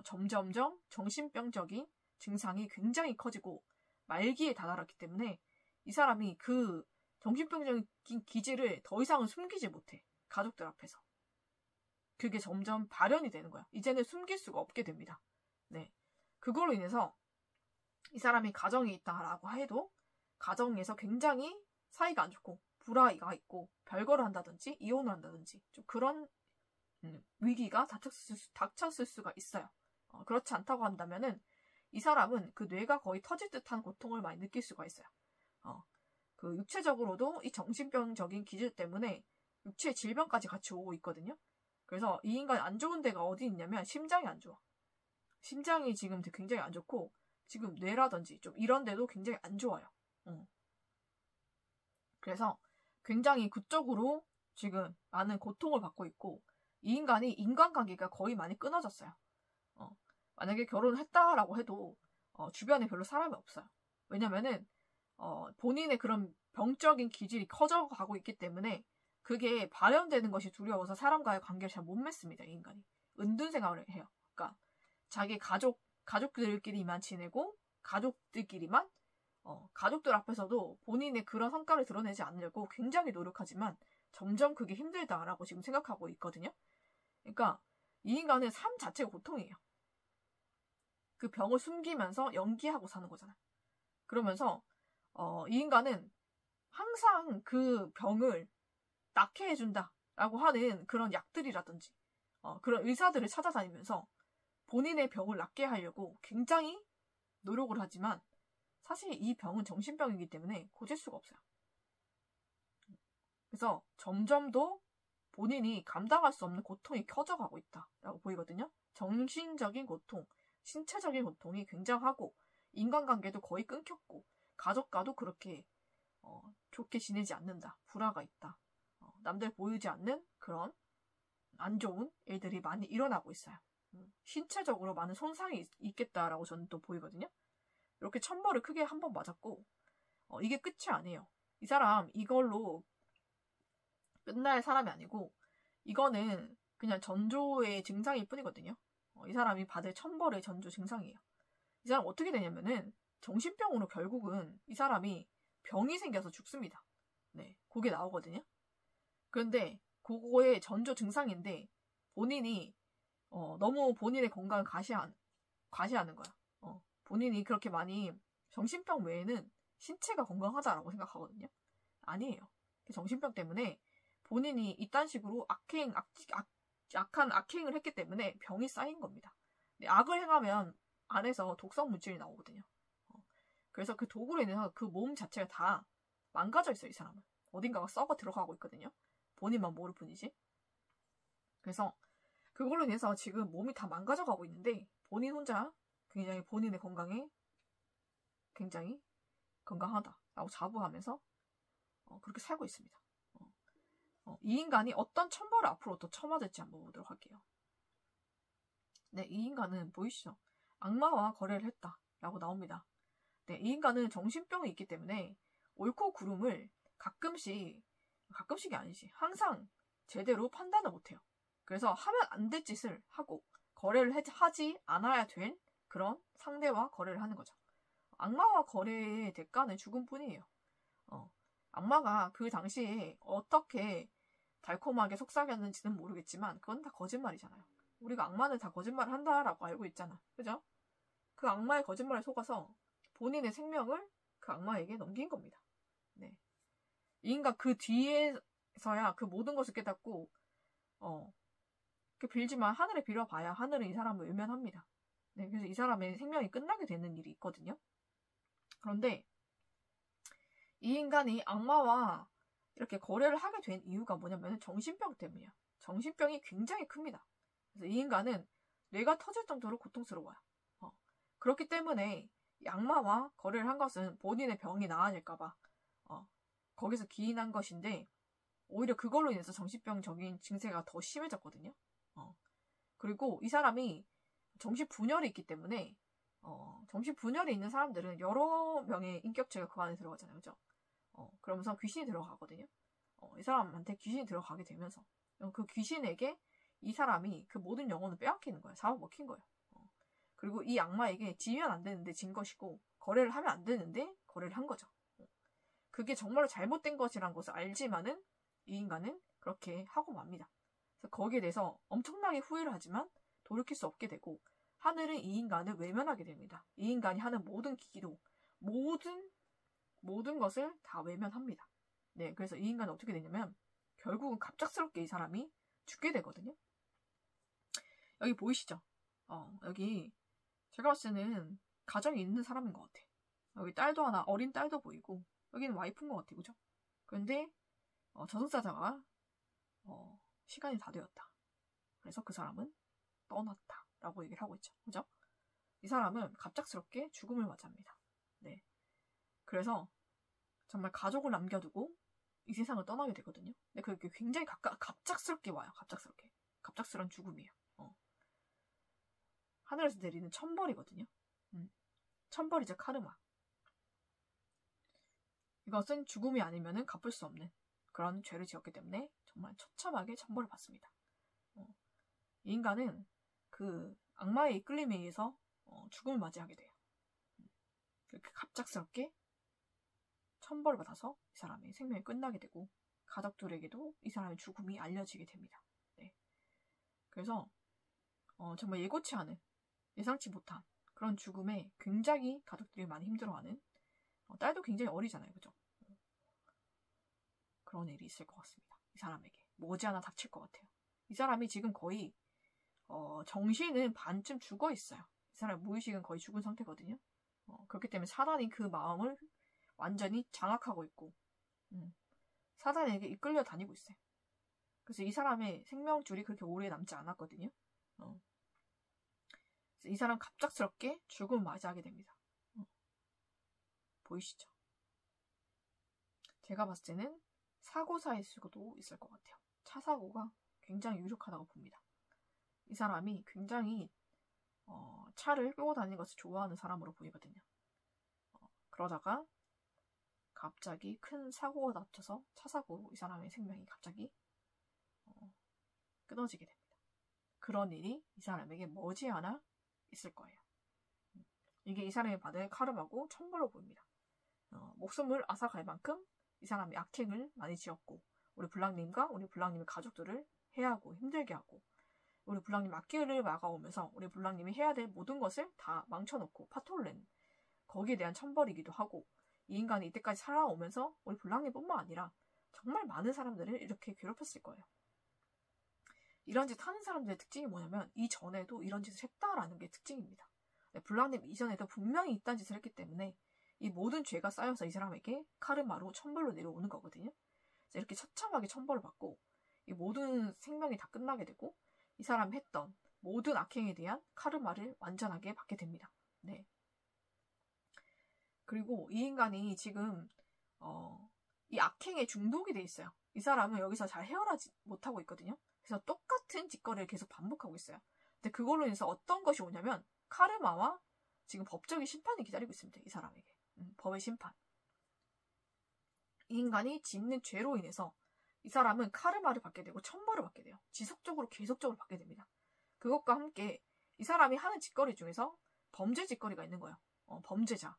점점점 정신병적인 증상이 굉장히 커지고 말기에 다다랐기 때문에 이 사람이 그 정신병적인 기질을 더 이상은 숨기지 못해. 가족들 앞에서. 그게 점점 발현이 되는 거야. 이제는 숨길 수가 없게 됩니다. 네. 그걸로 인해서 이 사람이 가정이 있다라고 해도 가정에서 굉장히 사이가 안 좋고 불화가 있고 별거를 한다든지 이혼을 한다든지 좀 그런 위기가 닥쳤을 수가 있어요. 그렇지 않다고 한다면은 이 사람은 그 뇌가 거의 터질 듯한 고통을 많이 느낄 수가 있어요. 그 육체적으로도 이 정신병적인 기질 때문에 육체 질병까지 같이 오고 있거든요. 그래서 이 인간이 안 좋은 데가 어디 있냐면 심장이 안 좋아. 심장이 지금 굉장히 안 좋고 지금 뇌라든지 좀 이런 데도 굉장히 안 좋아요. 그래서 굉장히 그쪽으로 지금 많은 고통을 받고 있고 이 인간이 인간관계가 거의 많이 끊어졌어요. 만약에 결혼을 했다라고 해도 주변에 별로 사람이 없어요. 왜냐면은 본인의 그런 병적인 기질이 커져가고 있기 때문에 그게 발현되는 것이 두려워서 사람과의 관계를 잘 못 맺습니다. 이 인간이. 은둔 생활을 해요. 그러니까 자기 가족들끼리만 지내고 가족들끼리만 가족들 앞에서도 본인의 그런 성과를 드러내지 않으려고 굉장히 노력하지만 점점 그게 힘들다라고 지금 생각하고 있거든요. 그러니까 이 인간은 삶 자체가 고통이에요. 그 병을 숨기면서 연기하고 사는 거잖아요. 그러면서 이 인간은 항상 그 병을 낫게 해준다라고 하는 그런 약들이라든지 그런 의사들을 찾아다니면서 본인의 병을 낫게 하려고 굉장히 노력을 하지만 사실 이 병은 정신병이기 때문에 고칠 수가 없어요. 그래서 점점 더 본인이 감당할 수 없는 고통이 커져가고 있다라고 보이거든요. 정신적인 고통, 신체적인 고통이 굉장하고 인간관계도 거의 끊겼고 가족과도 그렇게 좋게 지내지 않는다. 불화가 있다. 남들 보이지 않는 그런 안 좋은 일들이 많이 일어나고 있어요. 신체적으로 많은 손상이 있겠다라고 저는 또 보이거든요. 이렇게 천벌을 크게 한 번 맞았고 이게 끝이 아니에요. 이 사람 이걸로 끝날 사람이 아니고 이거는 그냥 전조의 증상일 뿐이거든요. 이 사람이 받을 천벌의 전조 증상이에요. 이 사람 어떻게 되냐면은 정신병으로 결국은 이 사람이 병이 생겨서 죽습니다. 네, 그게 나오거든요. 그런데 그거의 전조 증상인데 본인이 너무 본인의 건강을 과시하는 거야. 본인이 그렇게 많이 정신병 외에는 신체가 건강하다라고 생각하거든요. 아니에요. 정신병 때문에 본인이 이딴 식으로 악한 악행을 했기 때문에 병이 쌓인 겁니다. 악을 행하면 안에서 독성 물질이 나오거든요. 그래서 그 도구로 인해서 그 몸 자체가 다 망가져 있어요. 이 사람은. 어딘가가 썩어 들어가고 있거든요. 본인만 모를 뿐이지. 그래서 그걸로 인해서 지금 몸이 다 망가져 가고 있는데 본인 혼자 굉장히 본인의 건강에 굉장히 건강하다라고 자부하면서 그렇게 살고 있습니다. 이 인간이 어떤 천벌을 앞으로 더 처맞을지 한번 보도록 할게요. 네, 이 인간은 보이시죠? 악마와 거래를 했다라고 나옵니다. 네, 이 인간은 정신병이 있기 때문에 옳고 그름을 가끔씩이 아니지. 항상 제대로 판단을 못해요. 그래서 하면 안 될 짓을 하고 거래를 하지 않아야 될 그런 상대와 거래를 하는 거죠. 악마와 거래의 대가는 죽음뿐이에요. 악마가 그 당시에 어떻게 달콤하게 속삭였는지는 모르겠지만 그건 다 거짓말이잖아요. 우리가 악마는 다 거짓말을 한다라고 알고 있잖아. 그죠? 그 악마의 거짓말에 속아서 본인의 생명을 그 악마에게 넘긴 겁니다. 네. 이 인간 그 뒤에서야 그 모든 것을 깨닫고 빌지만 하늘에 빌어봐야 하늘은 이 사람을 외면합니다. 네, 그래서 이 사람의 생명이 끝나게 되는 일이 있거든요. 그런데 이 인간이 악마와 이렇게 거래를 하게 된 이유가 뭐냐면 정신병 때문이에요. 정신병이 굉장히 큽니다. 그래서 이 인간은 뇌가 터질 정도로 고통스러워요. 그렇기 때문에 이 악마와 거래를 한 것은 본인의 병이 나아질까봐 거기서 기인한 것인데 오히려 그걸로 인해서 정신병적인 증세가 더 심해졌거든요. 그리고 이 사람이 정신분열이 있기 때문에 정신분열이 있는 사람들은 여러 명의 인격체가 그 안에 들어가잖아요. 그죠? 그러면서 귀신이 들어가거든요. 이 사람한테 귀신이 들어가게 되면서 그 귀신에게 이 사람이 그 모든 영혼을 빼앗기는 거예요. 잡아먹힌 거예요. 그리고 이 악마에게 지면 안 되는데 진 것이고 거래를 하면 안 되는데 거래를 한 거죠. 그게 정말로 잘못된 것이란 것을 알지만은 이 인간은 그렇게 하고 맙니다. 그래서 거기에 대해서 엄청나게 후회를 하지만 돌이킬 수 없게 되고 하늘은 이 인간을 외면하게 됩니다. 이 인간이 하는 모든 기도, 모든 것을 다 외면합니다. 네, 그래서 이 인간은 어떻게 되냐면 결국은 갑작스럽게 이 사람이 죽게 되거든요. 여기 보이시죠? 여기 제가 봤을 때는 가정이 있는 사람인 것 같아. 여기 딸도 하나, 어린 딸도 보이고 여기는 와이프인 것 같아, 그죠? 그런데 저승사자가 시간이 다 되었다. 그래서 그 사람은 떠났다 라고 얘기를 하고 있죠. 그죠? 이 사람은 갑작스럽게 죽음을 맞이합니다. 네. 그래서 정말 가족을 남겨두고 이 세상을 떠나게 되거든요. 근데 그게 굉장히 갑작스럽게 와요. 갑작스럽게. 갑작스러운 죽음이에요. 하늘에서 내리는 천벌이거든요. 천벌이죠. 카르마. 이것은 죽음이 아니면 갚을 수 없는 그런 죄를 지었기 때문에 정말 처참하게 천벌을 받습니다. 이 인간은 그 악마의 이끌림에 의해서 죽음을 맞이하게 돼요. 그렇게 갑작스럽게 천벌을 받아서 이 사람의 생명이 끝나게 되고 가족들에게도 이 사람의 죽음이 알려지게 됩니다. 네. 그래서 정말 예고치 않은, 예상치 못한 그런 죽음에 굉장히 가족들이 많이 힘들어하는, 딸도 굉장히 어리잖아요. 그죠? 그런 일이 있을 것 같습니다. 이 사람에게 머지않아 닥칠 것 같아요. 이 사람이 지금 거의 정신은 반쯤 죽어 있어요. 이 사람 무의식은 거의 죽은 상태거든요. 그렇기 때문에 사단이 그 마음을 완전히 장악하고 있고 사단에게 이끌려 다니고 있어요. 그래서 이 사람의 생명줄이 그렇게 오래 남지 않았거든요. 그래서 이 사람 갑작스럽게 죽음을 맞이하게 됩니다. 보이시죠? 제가 봤을 때는 사고사일 수도 있을 것 같아요. 차 사고가 굉장히 유력하다고 봅니다. 이 사람이 굉장히 차를 끌고 다니는 것을 좋아하는 사람으로 보이거든요. 그러다가 갑자기 큰 사고가 닥쳐서 차 사고로 이 사람의 생명이 갑자기 끊어지게 됩니다. 그런 일이 이 사람에게 머지않아 있을 거예요. 이게 이 사람이 받을 카르마고 천벌로 보입니다. 목숨을 앗아갈 만큼 이 사람이 악행을 많이 지었고 우리 블랑님과 우리 블랑님의 가족들을 해하고 힘들게 하고 우리 블랑님 앞길을 막아오면서 우리 블랑님이 해야 될 모든 것을 다 망쳐놓고 파토를 낸 거기에 대한 천벌이기도 하고 이 인간이 이때까지 살아오면서 우리 블랑님뿐만 아니라 정말 많은 사람들을 이렇게 괴롭혔을 거예요. 이런 짓 하는 사람들의 특징이 뭐냐면 이전에도 이런 짓을 했다라는 게 특징입니다. 블랑님 이전에도 분명히 이딴 짓을 했기 때문에 이 모든 죄가 쌓여서 이 사람에게 카르마로 천벌로 내려오는 거거든요. 이렇게 처참하게 천벌을 받고 이 모든 생명이 다 끝나게 되고 이 사람이 했던 모든 악행에 대한 카르마를 완전하게 받게 됩니다. 네. 그리고 이 인간이 지금 이 악행에 중독이 돼 있어요. 이 사람은 여기서 잘 헤어나지 못하고 있거든요. 그래서 똑같은 짓거리를 계속 반복하고 있어요. 근데 그걸로 인해서 어떤 것이 오냐면 카르마와 지금 법적인 심판이 기다리고 있습니다. 이 사람에게. 법의 심판. 이 인간이 짓는 죄로 인해서 이 사람은 카르마를 받게 되고 천벌을 받게 돼요. 지속적으로 계속적으로 받게 됩니다. 그것과 함께 이 사람이 하는 짓거리 중에서 범죄 짓거리가 있는 거예요. 범죄자.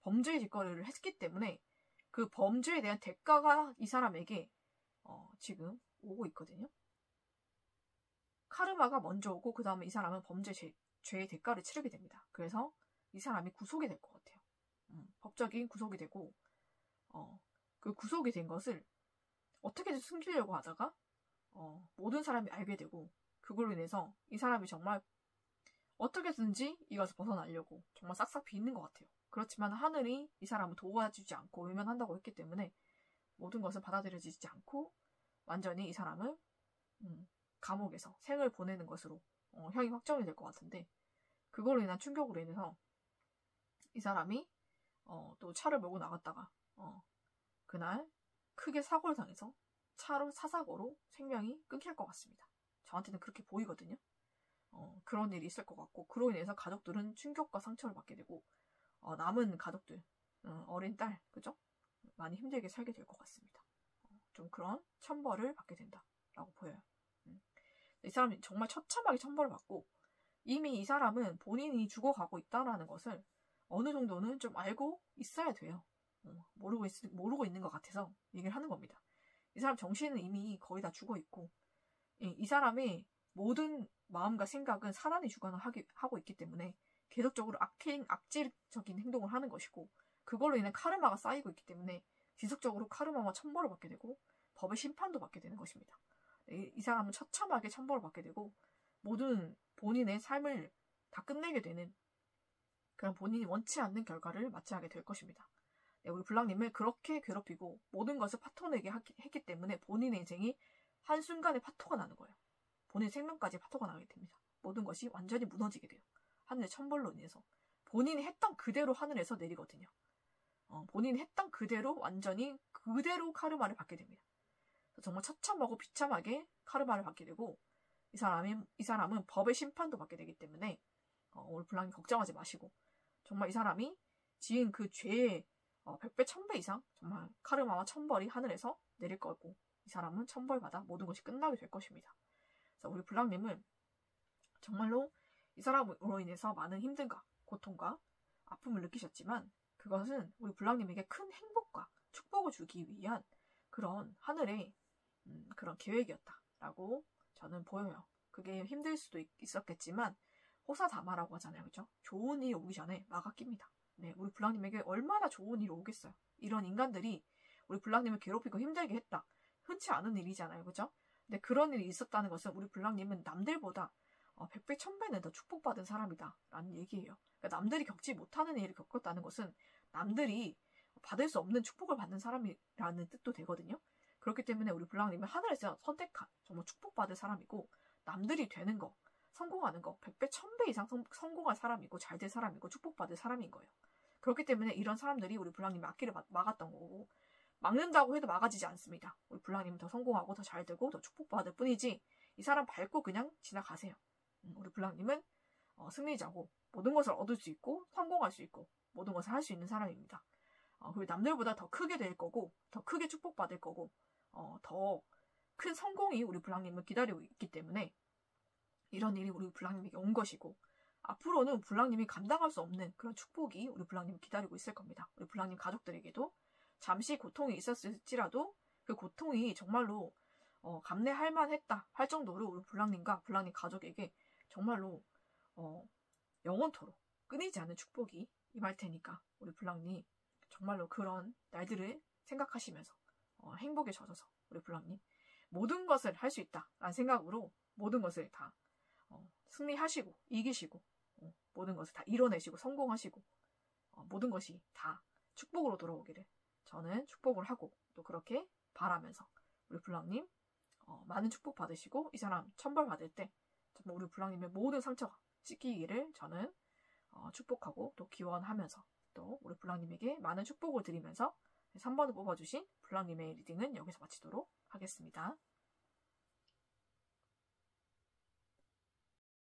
범죄의 짓거리를 했기 때문에 그 범죄에 대한 대가가 이 사람에게 지금 오고 있거든요. 카르마가 먼저 오고 그 다음에 이 사람은 죄의 대가를 치르게 됩니다. 그래서 이 사람이 구속이 될 것 같아요. 법적인 구속이 되고 그 구속이 된 것을 어떻게든 숨기려고 하다가 모든 사람이 알게 되고 그걸로 인해서 이 사람이 정말 어떻게든지 이것을 벗어나려고 정말 싹싹 비는 것 같아요. 그렇지만 하늘이 이 사람을 도와주지 않고 외면한다고 했기 때문에 모든 것을 받아들여지지 않고 완전히 이 사람을 감옥에서 생을 보내는 것으로 형이 확정이 될 것 같은데 그걸로 인한 충격으로 인해서 이 사람이 또 차를 몰고 나갔다가 그날 크게 사고를 당해서 차로 사사고로 생명이 끊길 것 같습니다. 저한테는 그렇게 보이거든요. 그런 일이 있을 것 같고 그로 인해서 가족들은 충격과 상처를 받게 되고 남은 가족들 어린 딸 그죠? 많이 힘들게 살게 될 것 같습니다. 좀 그런 천벌을 받게 된다라고 보여요. 이 사람이 정말 처참하게 천벌을 받고 이미 이 사람은 본인이 죽어가고 있다는 것을 어느 정도는 좀 알고 있어야 돼요. 모르고 있는 것 같아서 얘기를 하는 겁니다. 이 사람 정신은 이미 거의 다 죽어 있고 이 사람의 모든 마음과 생각은 사단이 주관을 하고 있기 때문에 계속적으로 악질적인 행동을 하는 것이고 그걸로 인해 카르마가 쌓이고 있기 때문에 지속적으로 카르마와 천벌을 받게 되고 법의 심판도 받게 되는 것입니다. 이 사람은 처참하게 천벌을 받게 되고 모든 본인의 삶을 다 끝내게 되는 그런 본인이 원치 않는 결과를 맞이하게 될 것입니다. 우리 블랑님을 그렇게 괴롭히고 모든 것을 파토내게 했기 때문에 본인의 인생이 한순간에 파토가 나는 거예요. 본인 생명까지 파토가 나게 됩니다. 모든 것이 완전히 무너지게 돼요. 하늘의 천벌로 인해서. 본인이 했던 그대로 하늘에서 내리거든요. 본인이 했던 그대로 완전히 그대로 카르마를 받게 됩니다. 정말 처참하고 비참하게 카르마를 받게 되고 이 사람은 법의 심판도 받게 되기 때문에 우리 블랑님 걱정하지 마시고 정말 이 사람이 지은 그 죄의 100배, 1000배 이상 정말 카르마와 천벌이 하늘에서 내릴 거고 이 사람은 천벌받아 모든 것이 끝나게 될 것입니다. 그래서 우리 블랑님은 정말로 이 사람으로 인해서 많은 힘듦과 고통과 아픔을 느끼셨지만 그것은 우리 블랑님에게 큰 행복과 축복을 주기 위한 그런 하늘의 그런 계획이었다라고 저는 보여요. 그게 힘들 수도 있었겠지만 호사다마라고 하잖아요. 그죠? 좋은 일이 오기 전에 막아 낍니다. 네, 우리 블랑님에게 얼마나 좋은 일이 오겠어요. 이런 인간들이 우리 블랑님을 괴롭히고 힘들게 했다. 흔치 않은 일이잖아요. 그죠? 근데 그런 일이 있었다는 것은 우리 블랑님은 남들보다 100배, 1000배는 더 축복받은 사람이다. 라는 얘기예요. 그러니까 남들이 겪지 못하는 일을 겪었다는 것은 남들이 받을 수 없는 축복을 받는 사람이라는 뜻도 되거든요. 그렇기 때문에 우리 블랑님은 하늘에서 선택한 정말 축복받을 사람이고 남들이 되는 거, 성공하는 거 100배, 1000배 이상 성공한 사람이고 잘 될 사람이고 축복받을 사람인 거예요. 그렇기 때문에 이런 사람들이 우리 블랑님의 앞길을 막았던 거고 막는다고 해도 막아지지 않습니다. 우리 블랑님은 더 성공하고 더 잘 되고 더 축복받을 뿐이지 이 사람 밟고 그냥 지나가세요. 우리 블랑님은 승리자고 모든 것을 얻을 수 있고 성공할 수 있고 모든 것을 할 수 있는 사람입니다. 그리고 남들보다 더 크게 될 거고 더 크게 축복받을 거고 더 큰 성공이 우리 블랑님을 기다리고 있기 때문에 이런 일이 우리 블랑님에게 온 것이고 앞으로는 블랑님이 감당할 수 없는 그런 축복이 우리 블랑님을 기다리고 있을 겁니다. 우리 블랑님 가족들에게도 잠시 고통이 있었을지라도 그 고통이 정말로 감내할 만했다 할 정도로 우리 블랑님과 블랑님 가족에게 정말로 영원토록 끊이지 않는 축복이 임할 테니까 우리 블랑님 정말로 그런 날들을 생각하시면서 행복에 젖어서 우리 블랑님 모든 것을 할 수 있다라는 생각으로 모든 것을 다 승리하시고 이기시고 모든 것을 다 이뤄내시고 성공하시고 모든 것이 다 축복으로 돌아오기를 저는 축복을 하고 또 그렇게 바라면서 우리 블랑님 많은 축복 받으시고 이 사람 천벌 받을 때 정말 우리 블랑님의 모든 상처가 씻기기를 저는 축복하고 또 기원하면서 또 우리 블랑님에게 많은 축복을 드리면서 3번을 뽑아주신 블랑님의 리딩은 여기서 마치도록 하겠습니다.